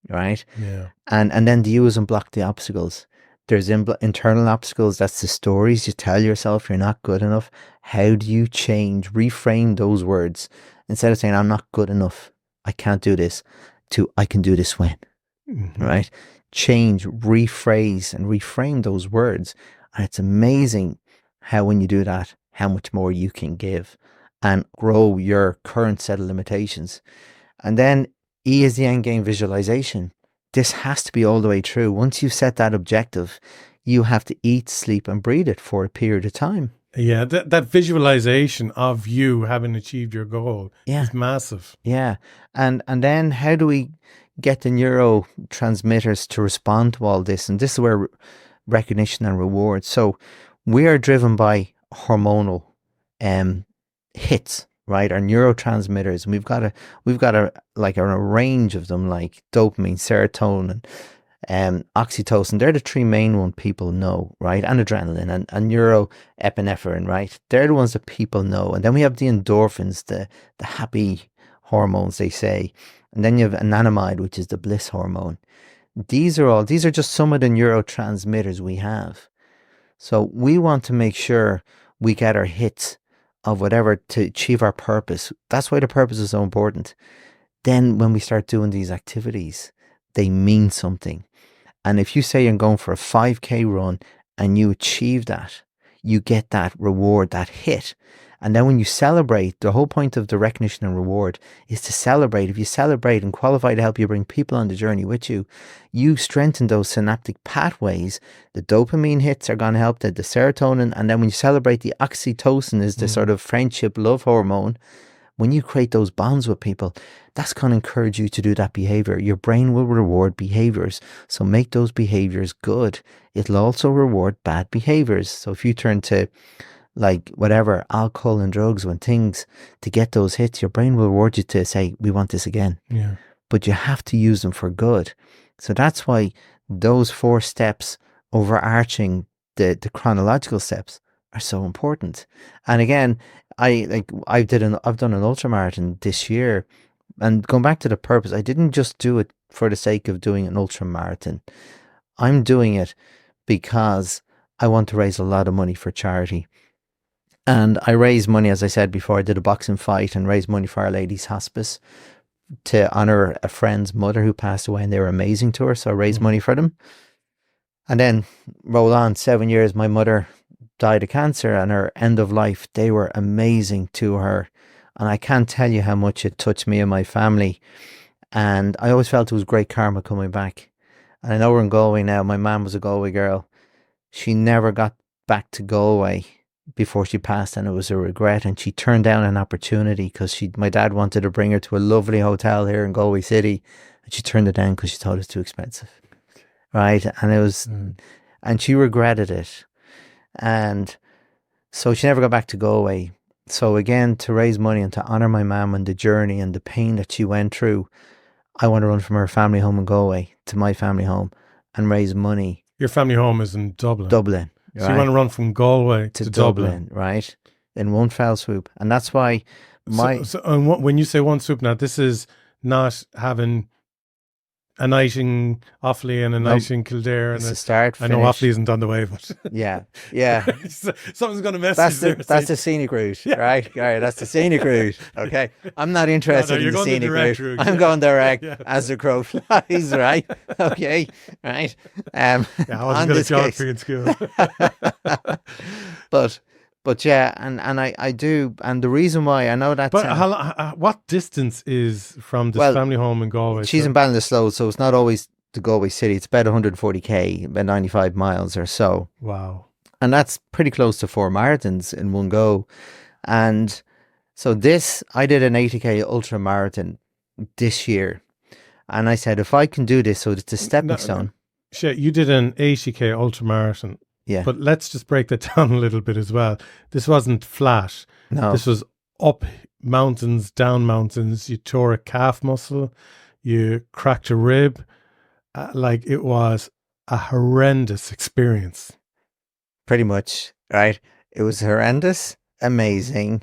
right? Yeah. And then the use and block the obstacles. There's internal obstacles. That's the stories you tell yourself you're not good enough. How do you change, reframe those words? Instead of saying, I'm not good enough, I can't do this, to I can do this when, right? Change, rephrase, and reframe those words. And it's amazing how when you do that, how much more you can give and grow your current set of limitations. And then E is the end game visualization. This has to be all the way through. Once you've set that objective, you have to eat, sleep, and breathe it for a period of time. Yeah, that visualization of you having achieved your goal is massive. Yeah. And then how do we get the neurotransmitters to respond to all this? And this is where recognition and reward. So we are driven by hormonal hits, right? Our neurotransmitters. And we've got a range of them, like dopamine, serotonin, oxytocin. They're the three main ones people know, right? And adrenaline and neuroepinephrine, right? They're the ones that people know. And then we have the endorphins, the happy hormones, they say. And then you have anandamide, which is the bliss hormone. These are just some of the neurotransmitters we have. So we want to make sure we get our hits of whatever to achieve our purpose. That's why the purpose is so important. Then when we start doing these activities, they mean something. And if you say you're going for a 5K run and you achieve that, you get that reward, that hit. And then when you celebrate, the whole point of the recognition and reward is to celebrate. If you celebrate and qualify to help you bring people on the journey with you, you strengthen those synaptic pathways. The dopamine hits are going to help the serotonin. And then when you celebrate, the oxytocin is the sort of friendship, love hormone. When you create those bonds with people, that's going to encourage you to do that behavior. Your brain will reward behaviors. So make those behaviors good. It'll also reward bad behaviors. So if you turn to like whatever, alcohol and drugs, when things to get those hits, your brain will reward you to say, we want this again. Yeah. But you have to use them for good. So that's why those 4 steps overarching the chronological steps are so important. And again, I've done an ultramarathon this year, and going back to the purpose, I didn't just do it for the sake of doing an ultramarathon. I'm doing it because I want to raise a lot of money for charity. And I raised money, as I said before, I did a boxing fight and raised money for Our Lady's Hospice to honor a friend's mother who passed away, and they were amazing to her. So I raised money for them. And then roll on 7 years, my mother died of cancer, and her end of life, they were amazing to her. And I can't tell you how much it touched me and my family. And I always felt it was great karma coming back. And I know we're in Galway now. My mum was a Galway girl. She never got back to Galway before she passed, and it was a regret. And she turned down an opportunity because my dad wanted to bring her to a lovely hotel here in Galway City, and she turned it down because she thought it was too expensive, right? And it was, and she regretted it, and so she never got back to Galway. So again, to raise money and to honor my mum and the journey and the pain that she went through, I want to run from her family home in Galway to my family home and raise money. Your family home is in Dublin. Dublin. So you want to run from Galway to Dublin, right? In one fell swoop. And that's why when you say one swoop now, this is not having a night in Offaly and a night in Kildare. It's a start, I know Offaly isn't on the way, but yeah. Something's going to mess you there. That's the scenic route, right? That's the scenic route, okay? I'm not interested in the scenic route. I'm going direct as the crow flies, right? Okay, right? I wasn't going to geography in school. But yeah, and I do, and the reason why I know that. But what distance is from this family home in Galway? She's in Ballinasloe, so it's not always the Galway city. It's about 140k, about 95 miles or so. Wow. And that's pretty close to 4 marathons in one go. And so I did an 80k ultra marathon this year, and I said, if I can do this, so it's a stepping stone. Shay, you did an 80k ultra marathon. Yeah. But let's just break that down a little bit as well. This wasn't flat. No. This was up mountains, down mountains. You tore a calf muscle, you cracked a rib. Like, it was a horrendous experience. Pretty much, right? It was horrendous, amazing,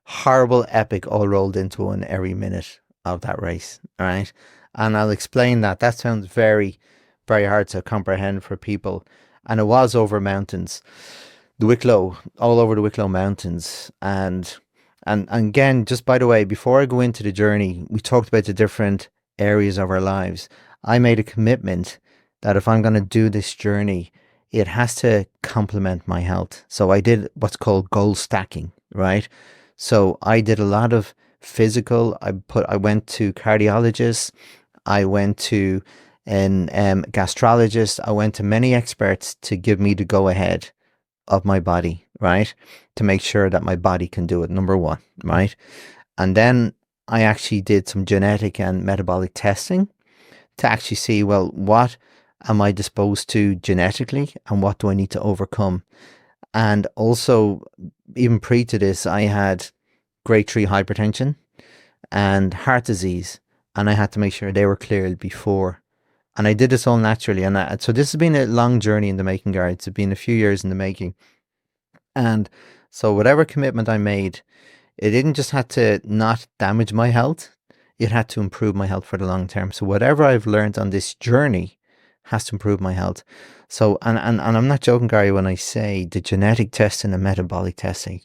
horrible, epic, all rolled into one every minute of that race, right? And I'll explain that. That sounds very, very hard to comprehend for people. And it was over mountains, the Wicklow, all over the Wicklow Mountains. And again, just by the way, before I go into the journey, we talked about the different areas of our lives. I made a commitment that if I'm going to do this journey, it has to complement my health. So I did what's called goal stacking, right? So I did a lot of physical. I went to cardiologists. I went to gastrologist. I went to many experts to give me the go ahead of my body, right? To make sure that my body can do it, number one, right? And then I actually did some genetic and metabolic testing to actually see, well, what am I disposed to genetically and what do I need to overcome? And also, even pre to this, I had grade 3 hypertension and heart disease, and I had to make sure they were cleared before. And I did this all naturally. And so this has been a long journey in the making, Garry. It's been a few years in the making. And so whatever commitment I made, it didn't just have to not damage my health. It had to improve my health for the long term. So whatever I've learned on this journey has to improve my health. So, and I'm not joking, Garry, when I say the genetic testing and metabolic testing,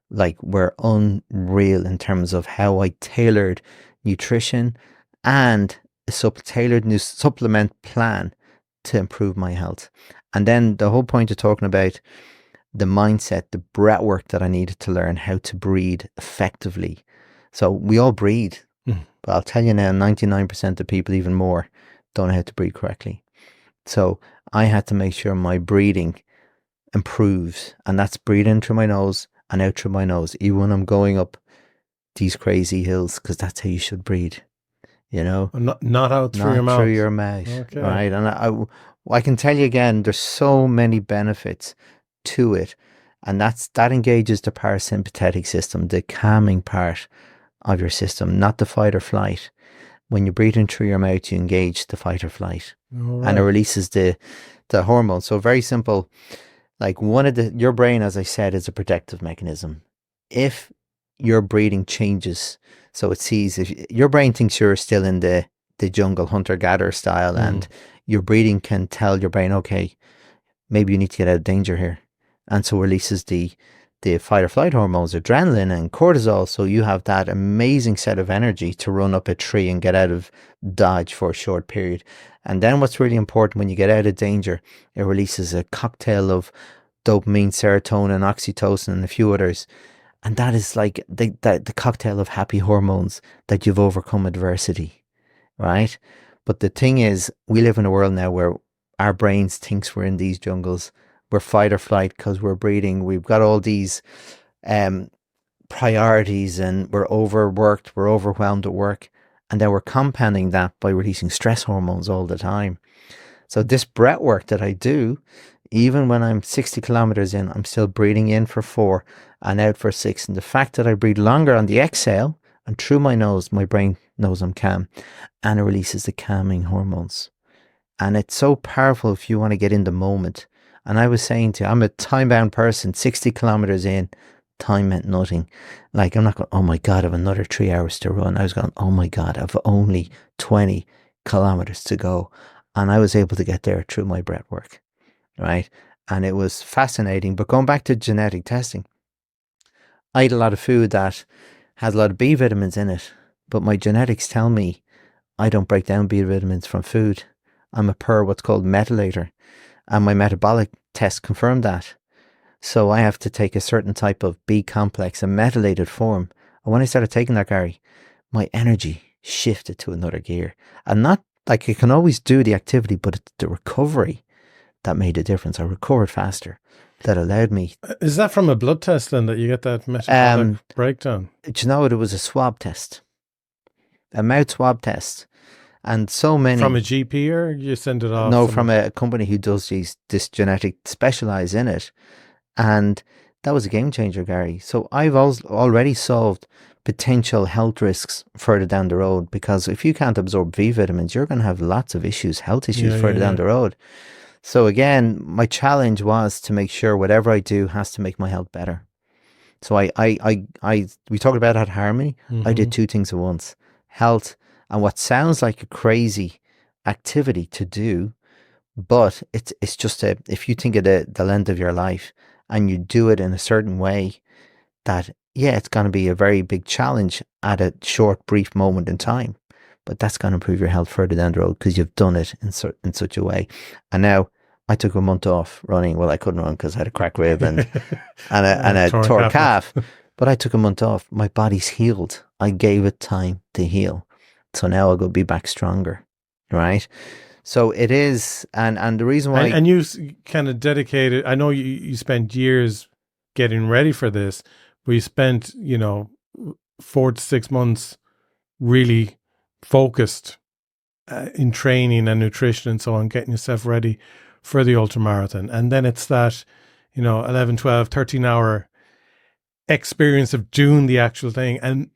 like, were unreal in terms of how I tailored nutrition and a tailored new supplement plan to improve my health. And then the whole point of talking about the mindset, the breath work that I needed to learn how to breathe effectively. So we all breathe, but I'll tell you now, 99% of people, even more, don't know how to breathe correctly. So I had to make sure my breathing improves, and that's breathing through my nose and out through my nose, even when I'm going up these crazy hills, because that's how you should breathe, you know? Not out through your mouth. Not through your mouth, okay. Right? And I can tell you again, there's so many benefits to it, and that engages the parasympathetic system, the calming part of your system, not the fight or flight. When you're breathing through your mouth, you engage the fight or flight, right. And it releases the hormones. So very simple. Like, your brain, as I said, is a protective mechanism. If your breathing changes, so it sees, if your brain thinks you're still in the jungle, hunter-gatherer style, and your breathing can tell your brain, okay, maybe you need to get out of danger here. And so releases the fight or flight hormones, adrenaline and cortisol. So you have that amazing set of energy to run up a tree and get out of dodge for a short period. And then what's really important, when you get out of danger, it releases a cocktail of dopamine, serotonin, oxytocin, and a few others. And that is like the cocktail of happy hormones that you've overcome adversity, right? But the thing is, we live in a world now where our brains thinks we're in these jungles. We're fight or flight because we're breathing. We've got all these priorities, and we're overworked. We're overwhelmed at work. And then we're compounding that by releasing stress hormones all the time. So this breath work that I do, even when I'm 60 kilometers in, I'm still breathing in for 4 and out for 6. And the fact that I breathe longer on the exhale and through my nose, my brain knows I'm calm, and it releases the calming hormones. And it's so powerful if you want to get in the moment. And I was saying to you, I'm a time-bound person, 60 kilometers in, time meant nothing. Like, I'm not going, oh my God, I have another 3 hours to run. I was going, oh my God, I've only 20 kilometers to go. And I was able to get there through my breath work, right? And it was fascinating. But going back to genetic testing, I ate a lot of food that has a lot of B vitamins in it, but my genetics tell me I don't break down B vitamins from food. I'm a what's called methylator. And my metabolic test confirmed that. So I have to take a certain type of B complex, a methylated form. And when I started taking that, Garry, my energy shifted to another gear. And not like I can always do the activity, but it's the recovery that made a difference. I recovered faster. That allowed me. Is that from a blood test then that you get that metabolic breakdown? Do you know what? It was a swab test, a mouth swab test. And so many. From a GP, or you send it off? No, from a company who does this genetic, specialize in it. And that was a game changer, Garry. So I've already solved potential health risks further down the road, because if you can't absorb B vitamins, you're going to have lots of issues, health issues further down the road. So again, my challenge was to make sure whatever I do has to make my health better. So we talked about that harmony. I did two things at once: health and what sounds like a crazy activity to do, but it's just if you think of the length of your life and you do it in a certain way, that it's going to be a very big challenge at a short, brief moment in time, but that's going to improve your health further down the road because you've done it in such a way. And now I took a month off running. Well, I couldn't run because I had a cracked rib and a torn calf. But I took a month off. My body's healed. I gave it time to heal. So now I'll go be back stronger, right? So it is, and the reason why... And you kind of dedicated, I know you spent years getting ready for this, but you spent, 4 to 6 months really focused in training and nutrition and so on, getting yourself ready for the ultramarathon. And then it's that, 11, 12, 13-hour experience of doing the actual thing. And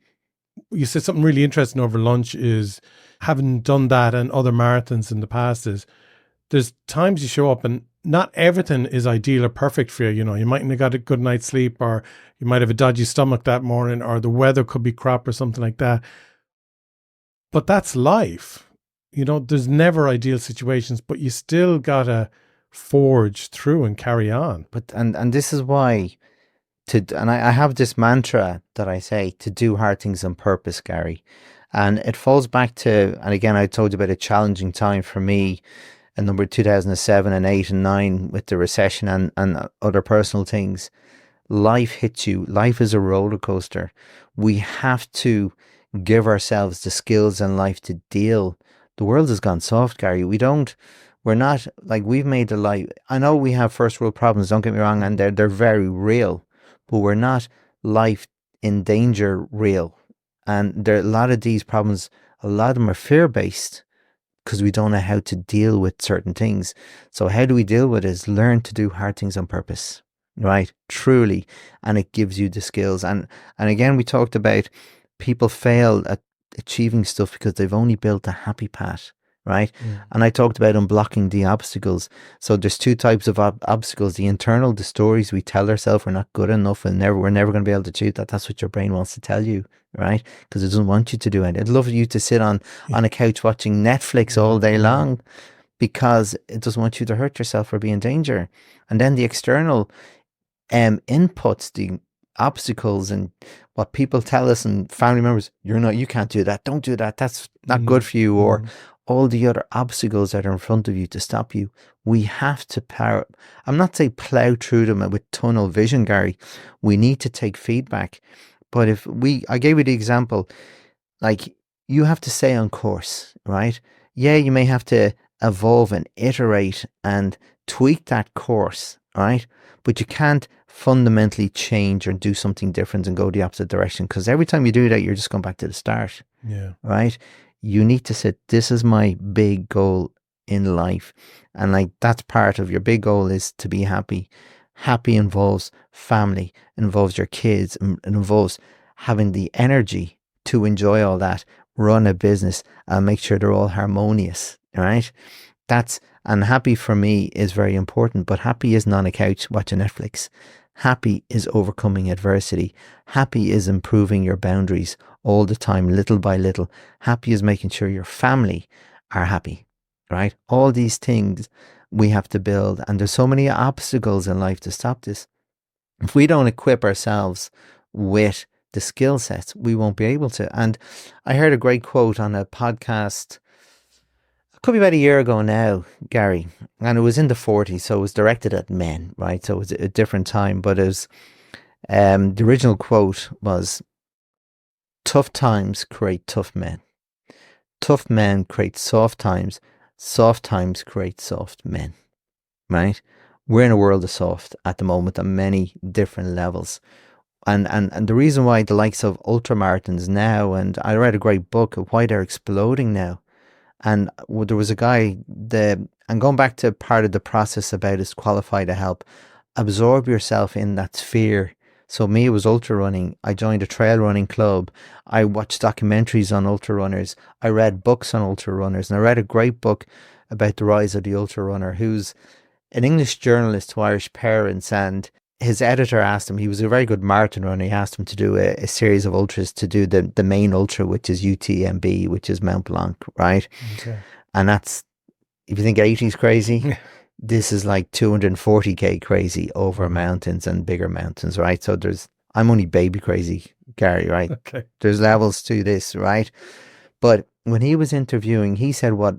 you said something really interesting over lunch is, having done that and other marathons in the past, is there's times you show up and not everything is ideal or perfect for you. You mightn't have got a good night's sleep, or you might have a dodgy stomach that morning, or the weather could be crap or something like that. But that's life. There's never ideal situations, but you still gotta forge through and carry on. But and this is why I have this mantra that I say, to do hard things on purpose, Gary. And it falls back to, and again, I told you about a challenging time for me in number 2007 and 8 and 9 with the recession and other personal things. Life hits you. Life is a roller coaster. We have to give ourselves the skills in life to deal. The world has gone soft, Gary. We're not, like, we've made the life. I know we have first world problems, don't get me wrong, and they're very real, but we're not life in danger real. And there are a lot of these problems, a lot of them are fear-based because we don't know how to deal with certain things. So how do we deal with it? Is learn to do hard things on purpose, right? Truly. And it gives you the skills. And again, we talked about people fail at achieving stuff because they've only built a happy path, right? And I talked about unblocking the obstacles. So there's two types of obstacles. The internal, the stories we tell ourselves we're not good enough and we're never going to be able to achieve that. That's what your brain wants to tell you, right? Because it doesn't want you to do it. It'd love you to sit on a couch watching Netflix all day long because it doesn't want you to hurt yourself or be in danger. And then the external inputs, the obstacles and what people tell us and family members, you can't do that. Don't do that. That's not good for you. Or all the other obstacles that are in front of you to stop you. We have to I'm not saying plow through them with tunnel vision, Gary. We need to take feedback. But I gave you the example, like, you have to stay on course, right? Yeah, you may have to evolve and iterate and tweak that course, right? But you can't fundamentally change or do something different and go the opposite direction, because every time you do that, you're just going back to the start. Yeah. Right? You need to say, this is my big goal in life. And like, that's part of your big goal is to be happy. Happy involves family, involves your kids, and involves having the energy to enjoy all that, run a business and make sure they're all harmonious, right? And happy for me is very important, but happy isn't on a couch watching Netflix. Happy is overcoming adversity. Happy is improving your boundaries all the time, little by little. Happy is making sure your family are happy, right? All these things we have to build, and there's so many obstacles in life to stop this. If we don't equip ourselves with the skill sets, we won't be able to. And I heard a great quote on a podcast, it could be about a year ago now, Gary, and it was in the 40s, so it was directed at men, right? So it was a different time, but it was, the original quote was, tough times create tough men. Tough men create soft times create soft men, right? We're in a world of soft at the moment on many different levels. And the reason why the likes of ultramarathons now, and I read a great book of why they're exploding now. And there was a guy, and going back to part of the process about is qualify to help, absorb yourself in that sphere So me, it was ultra running. I joined a trail running club. I watched documentaries on ultra runners. I read books on ultra runners, and I read a great book about the rise of the ultra runner, who's an English journalist to Irish parents. And his editor asked him, he was a very good marathon runner. He asked him to do a series of ultras, to do the main ultra, which is UTMB, which is Mount Blanc, right? Okay. And that's, if you think 80 is crazy, this is like 240k crazy over mountains and bigger mountains, right? So I'm only baby crazy, Gary, right? Okay. There's levels to this, right? But when he was interviewing, he said what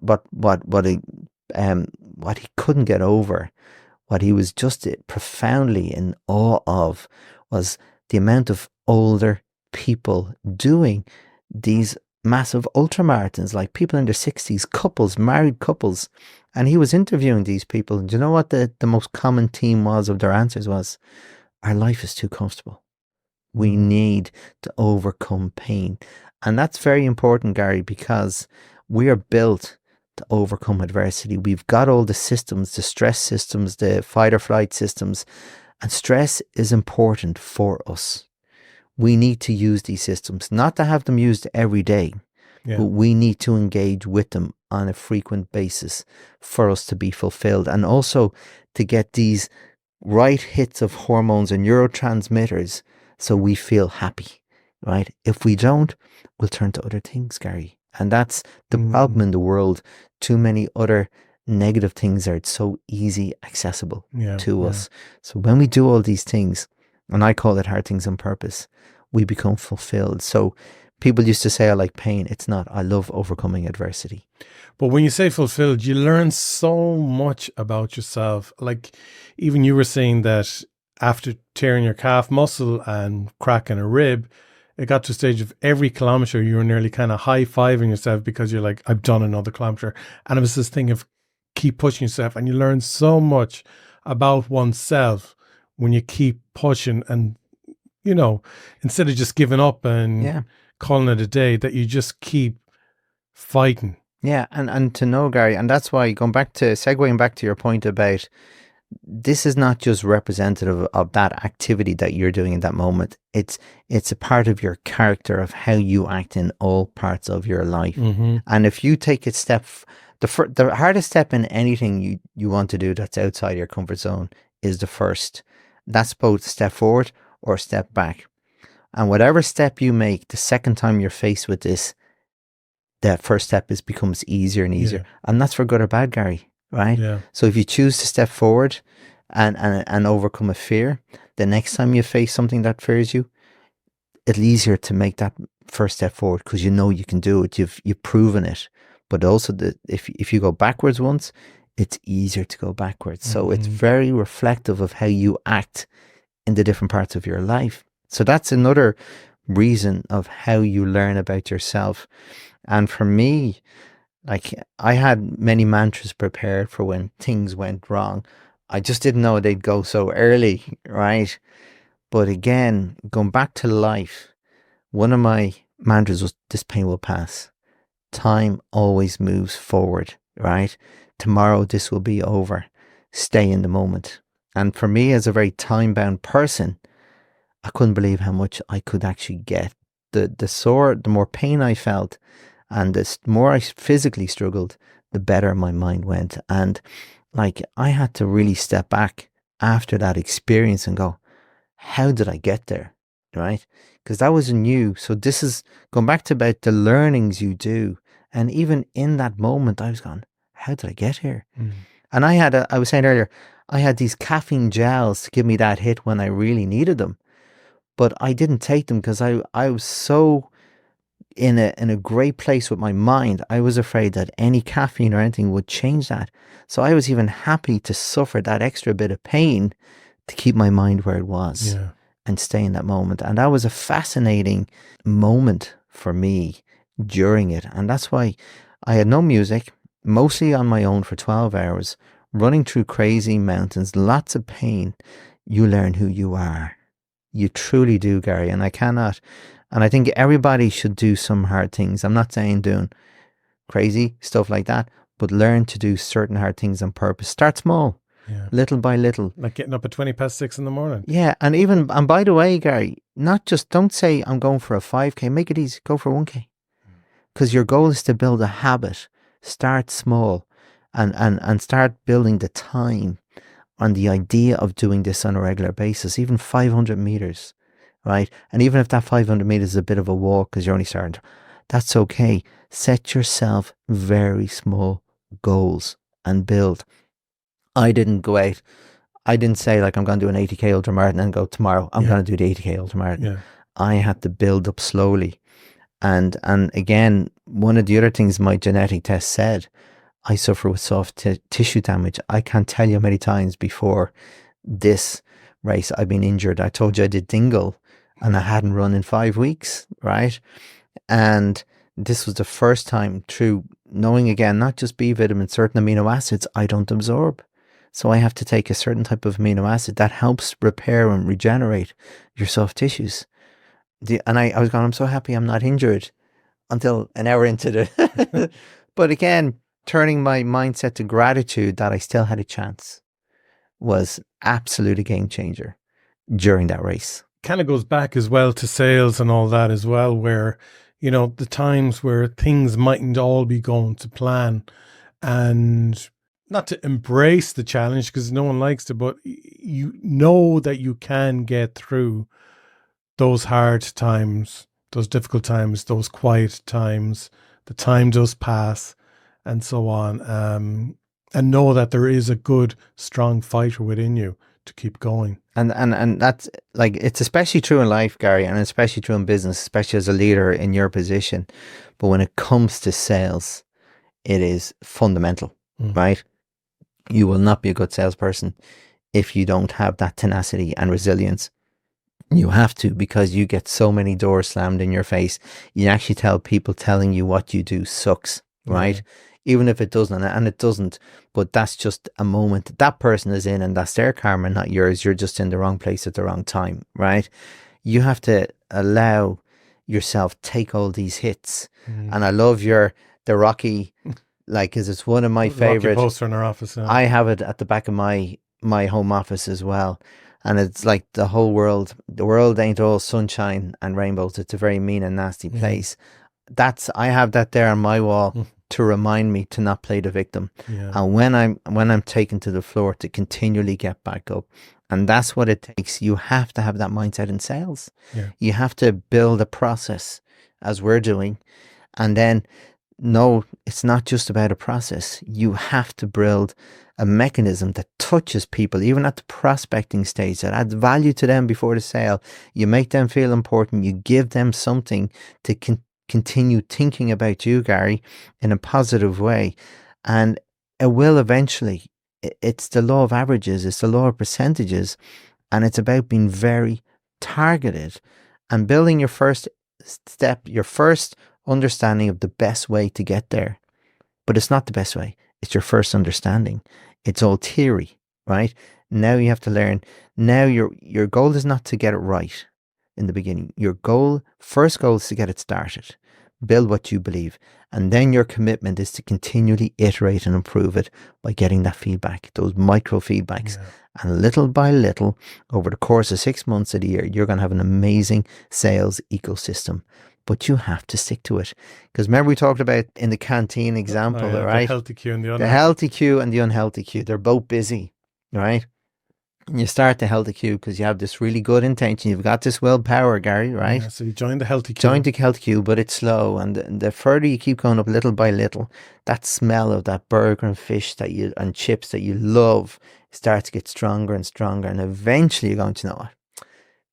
he couldn't get over, what he was just profoundly in awe of, was the amount of older people doing these massive ultramarathons, like people in their 60s, couples, married couples. And he was interviewing these people. And do you know what the most common theme was of their answers was? Our life is too comfortable. We need to overcome pain. And that's very important, Gary, because we are built to overcome adversity. We've got all the systems, the stress systems, the fight or flight systems, and stress is important for us. We need to use these systems, not to have them used every day, but we need to engage with them on a frequent basis for us to be fulfilled, and also to get these right hits of hormones and neurotransmitters so we feel happy, right? If we don't, we'll turn to other things, Gary. And that's the problem in the world. Too many other negative things are so easy accessible to us. So when we do all these things, and I call it hard things on purpose, we become fulfilled. So people used to say, I like pain. It's not. I love overcoming adversity. But when you say fulfilled, you learn so much about yourself. Like even you were saying that after tearing your calf muscle and cracking a rib, it got to a stage of every kilometer you were nearly kind of high-fiving yourself because you're like, I've done another kilometer. And it was this thing of keep pushing yourself. And you learn so much about oneself when you keep pushing, and, you know, instead of just giving up and calling it a day, that you just keep fighting. Yeah. And to know, Gary, and that's why segueing back to your point about, this is not just representative of that activity that you're doing in that moment. It's a part of your character, of how you act in all parts of your life. And if you take a step, the hardest step in anything you want to do that's outside your comfort zone is the first. That's both a step forward or a step back. And whatever step you make, the second time you're faced with this, that first step becomes easier and easier. And that's for good or bad, Gary. Right? Yeah. So if you choose to step forward and overcome a fear, the next time you face something that fears you, it's easier to make that first step forward because you know you can do it. You've proven it. But also if you go backwards once, it's easier to go backwards. So it's very reflective of how you act in the different parts of your life. So that's another reason of how you learn about yourself. And for me, like, I had many mantras prepared for when things went wrong. I just didn't know they'd go so early, right? But again, going back to life, one of my mantras was, this pain will pass. Time always moves forward, right? Tomorrow this will be over. Stay in the moment. And for me, as a very time-bound person, I couldn't believe how much I could actually get. The more pain I felt, and the more I physically struggled, the better my mind went. And like, I had to really step back after that experience and go, how did I get there? Right? Because that was new. So this is going back to about the learnings you do. And even in that moment, I was going, how did I get here? And I was saying earlier, I had these caffeine gels to give me that hit when I really needed them. But I didn't take them because I was so in a great place with my mind. I was afraid that any caffeine or anything would change that. So I was even happy to suffer that extra bit of pain to keep my mind where it was and stay in that moment. And that was a fascinating moment for me during it. And that's why I had no music, mostly on my own for 12 hours, running through crazy mountains, lots of pain. You learn who you are. You truly do, Gary. And I think everybody should do some hard things. I'm not saying doing crazy stuff like that, but learn to do certain hard things on purpose. Start small. Yeah. little by little. Like getting up at 6:20 in the morning. Yeah. And by the way, Gary, don't say I'm going for a 5K, make it easy, go for a 1K. Because your goal is to build a habit. Start small and start building the time on the idea of doing this on a regular basis, even 500 meters, right? And even if that 500 meters is a bit of a walk because you're only starting, that's okay. Set yourself very small goals and build. I didn't go out. I didn't say like I'm going to do an 80K ultramarathon and go tomorrow, I'm going to do the 80K ultramarathon. Yeah. I had to build up slowly. And again, one of the other things my genetic test said, I suffer with soft tissue damage. I can't tell you how many times before this race I've been injured. I told you I did Dingle and I hadn't run in 5 weeks, right? And this was the first time through knowing, again, not just B vitamin, certain amino acids I don't absorb. So I have to take a certain type of amino acid that helps repair and regenerate your soft tissues. And I was going, I'm so happy I'm not injured until an hour into the... But again, turning my mindset to gratitude that I still had a chance was absolute a game changer during that race. Kind of goes back as well to sales and all that as well, where, you know, the times where things mightn't all be going to plan, and not to embrace the challenge because no one likes to, but you know that you can get through those hard times, those difficult times, those quiet times, the time does pass and so on. And know that there is a good, strong fighter within you to keep going. And that's like, it's especially true in life, Gary, and especially true in business, especially as a leader in your position. But when it comes to sales, it is fundamental, right? You will not be a good salesperson if you don't have that tenacity and resilience. You have to, because you get so many doors slammed in your face. You actually tell people telling you what you do sucks, right? Even if it doesn't, and it doesn't, but that's just a moment that person is in, and that's their karma, not yours. You're just in the wrong place at the wrong time, right? You have to allow yourself take all these hits. And I love the Rocky, like, because it's one of my favorite. Rocky poster in our office. Yeah. I have it at the back of my home office as well. And it's like the world ain't all sunshine and rainbows. It's a very mean and nasty place. I have that there on my wall to remind me to not play the victim. And when I'm taken to the floor, to continually get back up. And that's what it takes. You have to have that mindset in sales. You have to build a process, as we're doing. And then, no, it's not just about a process. You have to build a mechanism that touches people, even at the prospecting stage, that adds value to them before the sale. You make them feel important. You give them something to continue thinking about you, Gary, in a positive way. And it will eventually. It's the law of averages. It's the law of percentages. And it's about being very targeted and building your first step, your first understanding of the best way to get there. But it's not the best way. It's your first understanding. It's all theory, right? Now you have to learn. Now your goal is not to get it right in the beginning. Your first goal is to get it started. Build what you believe. And then your commitment is to continually iterate and improve it by getting that feedback, those micro feedbacks. And little by little, over the course of 6 months of the year, you're going to have an amazing sales ecosystem. But you have to stick to it. Because remember we talked about in the canteen example, right? The healthy queue and the unhealthy. The healthy queue and the unhealthy queue. They're both busy, right? And you start the healthy queue because you have this really good intention. You've got this willpower, Gary, right? So you join the healthy queue. Join the healthy queue, but it's slow. And the further you keep going up little by little, that smell of that burger and fish and chips that you love starts to get stronger and stronger. And eventually you're going to know what?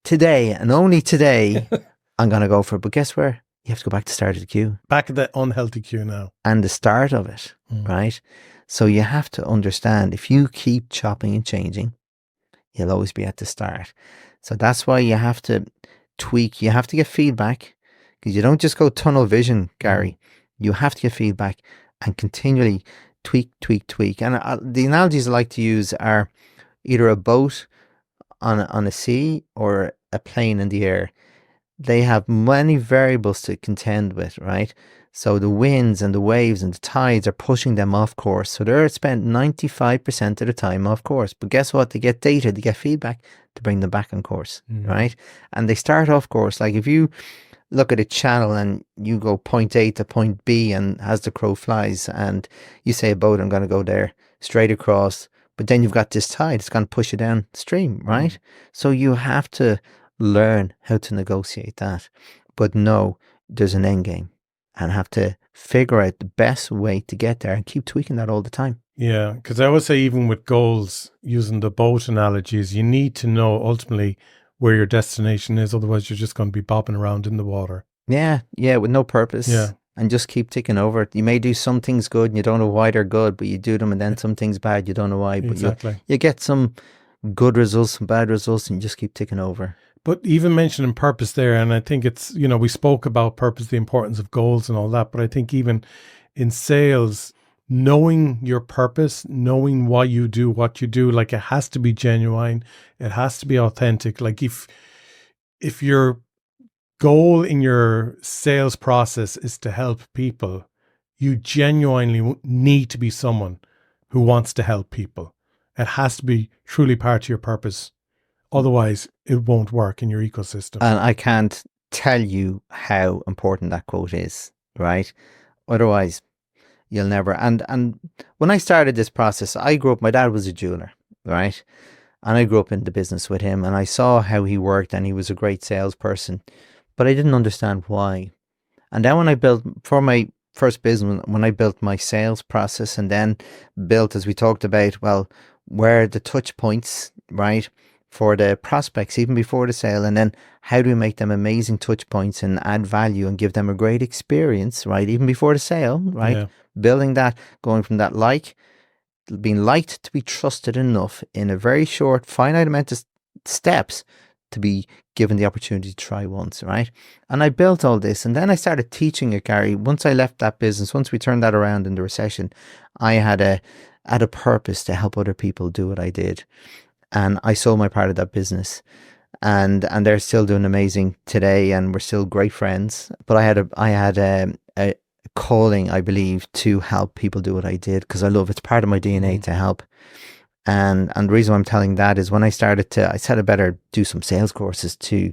Today, and only today, I'm going to go for it. But guess where? You have to go back to the start of the queue. Back at the unhealthy queue now. And the start of it, right? So you have to understand, if you keep chopping and changing, you'll always be at the start. So that's why you have to tweak. You have to get feedback, because you don't just go tunnel vision, Gary. You have to get feedback and continually tweak. And the analogies I like to use are either a boat on a sea or a plane in the air. they have many variables to contend with, right? So the winds and the waves and the tides are pushing them off course. So they're spent 95% of the time off course. But guess what? They get data, they get feedback to bring them back on course, right? And they start off course. Like if you look at a channel and you go point A to point B and as the crow flies and you say a boat, I'm going to go there straight across, but then you've got this tide, it's going to push you downstream, right? So you have to learn how to negotiate that, but know there's an end game and have to figure out the best way to get there and keep tweaking that all the time. Yeah, because I always say, even with goals, using the boat analogies, you need to know ultimately where your destination is. Otherwise, you're just going to be bobbing around in the water. Yeah, with no purpose. Yeah. And just keep ticking over it. You may do some things good and you don't know why they're good, but you do them, and then some things bad, you don't know why. But Exactly. you get some good results, some bad results, and you just keep ticking over. But even mentioning purpose there, and I think it's, we spoke about purpose, the importance of goals and all that, but I think even in sales, knowing your purpose, knowing why you do what you do, like it has to be genuine, it has to be authentic. Like if your goal in your sales process is to help people, you genuinely need to be someone who wants to help people. It has to be truly part of your purpose. Otherwise, it won't work in your ecosystem. And I can't tell you how important that quote is, right? Otherwise, you'll never. And when I started this process, I grew up, my dad was a jeweler, right? And I grew up in the business with him, and I saw how he worked, and he was a great salesperson, but I didn't understand why. And then when I built, for my first business, when I built my sales process, and then built, as we talked about, well, where are the touch points, right, for the prospects, even before the sale, and then how do we make them amazing touch points and add value and give them a great experience, right, even before the sale, right? Yeah. Building that, going from that being liked to be trusted enough in a very short, finite amount of steps to be given the opportunity to try once, right? And I built all this, and then I started teaching it, Gary. Once I left that business, once we turned that around in the recession, I had a purpose to help other people do what I did. And I sold my part of that business, and they're still doing amazing today, and we're still great friends. But I had a calling, I believe, to help people do what I did, because I love it's part of my DNA to help. And the reason why I'm telling that is when I said I better do some sales courses to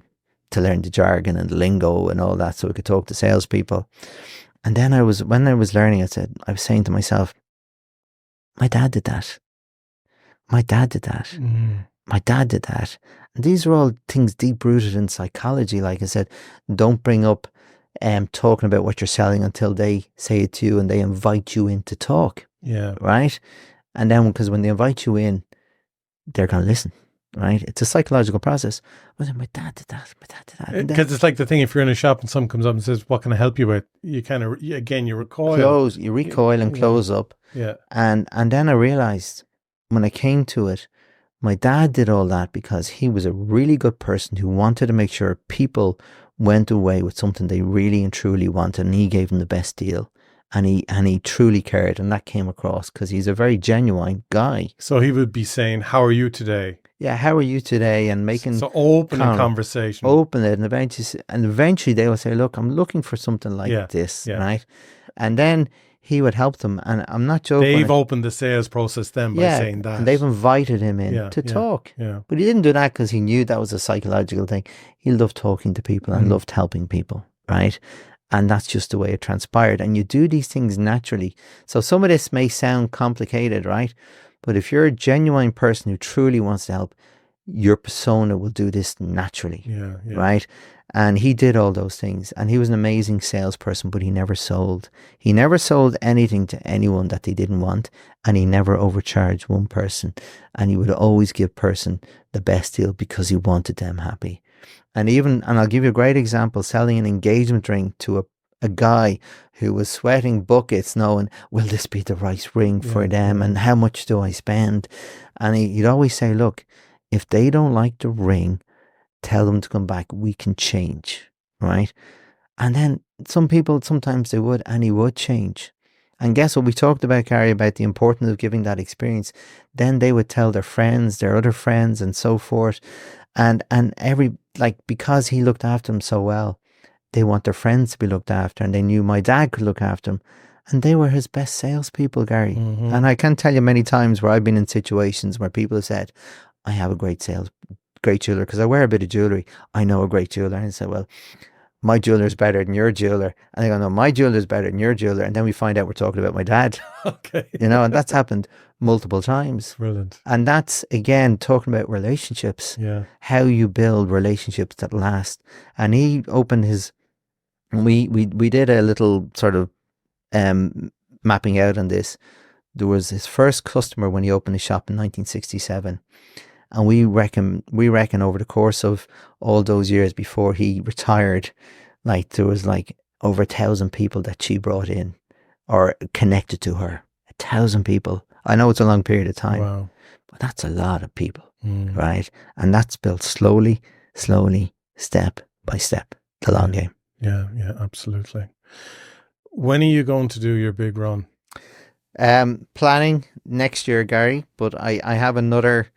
learn the jargon and the lingo and all that, so we could talk to salespeople. And then when I was learning, I was saying to myself, my dad did that. My dad did that. My dad did that. And these are all things deep rooted in psychology. Like I said, don't bring up talking about what you're selling until they say it to you and they invite you in to talk. Yeah. Right? And then, because when they invite you in, they're going to listen. Right? It's a psychological process. Well, my dad did that. My dad did that. Because it's like the thing, if you're in a shop and someone comes up and says, what can I help you with? You kind of, again, you recoil. You recoil and close up. Yeah. And then I realized when I came to it, my dad did all that because he was a really good person who wanted to make sure people went away with something they really and truly wanted, and he gave them the best deal. And he truly cared, and that came across because he's a very genuine guy. So he would be saying, how are you today? Yeah, how are you today? And making so open a conversation. Open it, and eventually they will say, look, I'm looking for something like this, right? And then he would help them, and I'm not joking. They've opened the sales process then by saying that. And they've invited him in to talk. Yeah. But he didn't do that because he knew that was a psychological thing. He loved talking to people and loved helping people, right? And that's just the way it transpired. And you do these things naturally. So some of this may sound complicated, right? But if you're a genuine person who truly wants to help, your persona will do this naturally, right? And he did all those things. And he was an amazing salesperson, but he never sold. He never sold anything to anyone that they didn't want. And he never overcharged one person. And he would always give person the best deal because he wanted them happy. And I'll give you a great example, selling an engagement ring to a guy who was sweating buckets knowing, will this be the right ring for them? And how much do I spend? And he'd always say, look, if they don't like the ring, tell them to come back. We can change, right? And then some people, sometimes they would, and he would change. And guess what we talked about, Gary, about the importance of giving that experience. Then they would tell their friends, their other friends, and so forth. And because he looked after them so well, they want their friends to be looked after, and they knew my dad could look after them. And they were his best salespeople, Gary. Mm-hmm. And I can't tell you many times where I've been in situations where people have said, I have a great jeweler, because I wear a bit of jewelry. I know a great jeweler. And I said, well, my jeweler is better than your jeweler. And they go, no, my jeweler is better than your jeweler. And then we find out we're talking about my dad. Okay. And that's happened multiple times. Brilliant. And that's, again, talking about relationships. Yeah. How you build relationships that last. And he opened we did a little sort of mapping out on this. There was his first customer when he opened his shop in 1967. And we reckon over the course of all those years before he retired, there was over 1,000 people that she brought in or connected to her. 1,000 people. I know it's a long period of time, wow, but that's a lot of people, right? And that's built slowly, step by step, the long game. Yeah, absolutely. When are you going to do your big run? Planning next year, Gary, but I have another,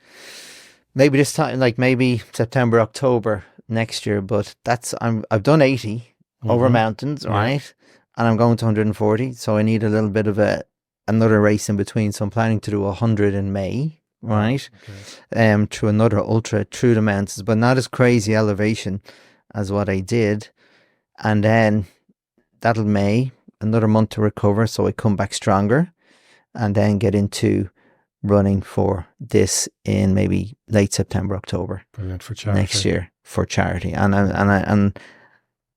maybe this time, maybe September, October next year, but I've done 80 over mountains, right? And I'm going to 140. So I need a little bit of another race in between. So I'm planning to do 100 in May, right? Okay. Through another ultra through the mountains, but not as crazy elevation as what I did. And then that'll May, another month to recover. So I come back stronger and then get into running for this in maybe late September, October. Brilliant, for charity. Next year for charity. And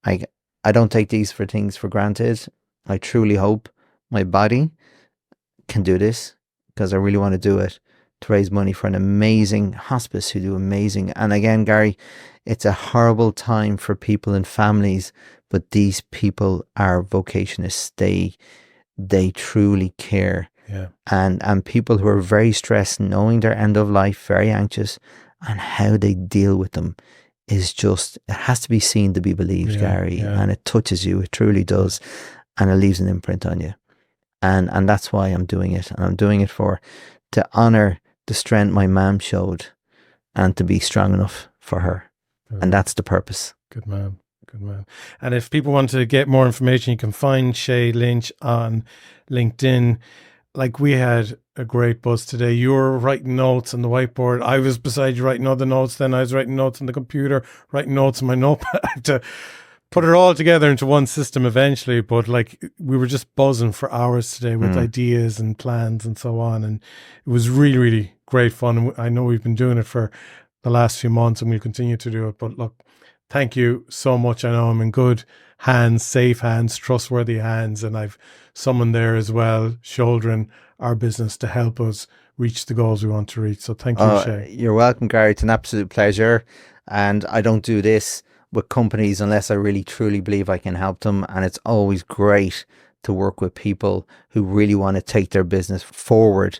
I don't take these things for granted. I truly hope my body can do this, because I really want to do it to raise money for an amazing hospice who do amazing. And again, Gary, it's a horrible time for people and families, but these people are vocationists. They truly care. Yeah. And people who are very stressed, knowing their end of life, very anxious, and how they deal with them is just, it has to be seen to be believed, Gary. Yeah. And it touches you. It truly does. And it leaves an imprint on you. And that's why I'm doing it. And I'm doing it to honor the strength my mom showed and to be strong enough for her. Good. And that's the purpose. Good man. And if people want to get more information, you can find Shay Lynch on LinkedIn. We had a great buzz today. You were writing notes on the whiteboard. I was beside you writing other notes. Then I was writing notes on the computer, writing notes on my notepad. I have to put it all together into one system eventually. But we were just buzzing for hours today with ideas and plans and so on. And it was really, really great fun. And I know we've been doing it for the last few months and we'll continue to do it. But look, thank you so much. I know I'm in good hands, safe hands, trustworthy hands. And I've someone there as well, shouldering our business to help us reach the goals we want to reach. So thank you, Shay. You're welcome, Gary. It's an absolute pleasure. And I don't do this with companies unless I really, truly believe I can help them. And it's always great to work with people who really want to take their business forward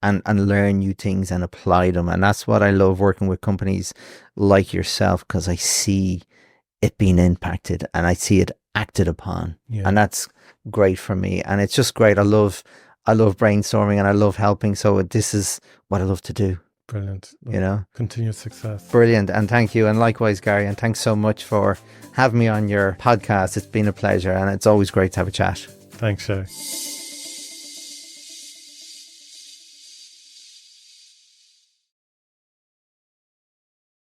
and learn new things and apply them. And that's what I love, working with companies like yourself, because I see it being impacted and I see it acted upon. Yeah. And that's great for me. And it's just great. I love brainstorming and I love helping. So this is what I love to do. Brilliant. Continued success. Brilliant. And thank you. And likewise, Gary. And thanks so much for having me on your podcast. It's been a pleasure and it's always great to have a chat. Thanks, Shay.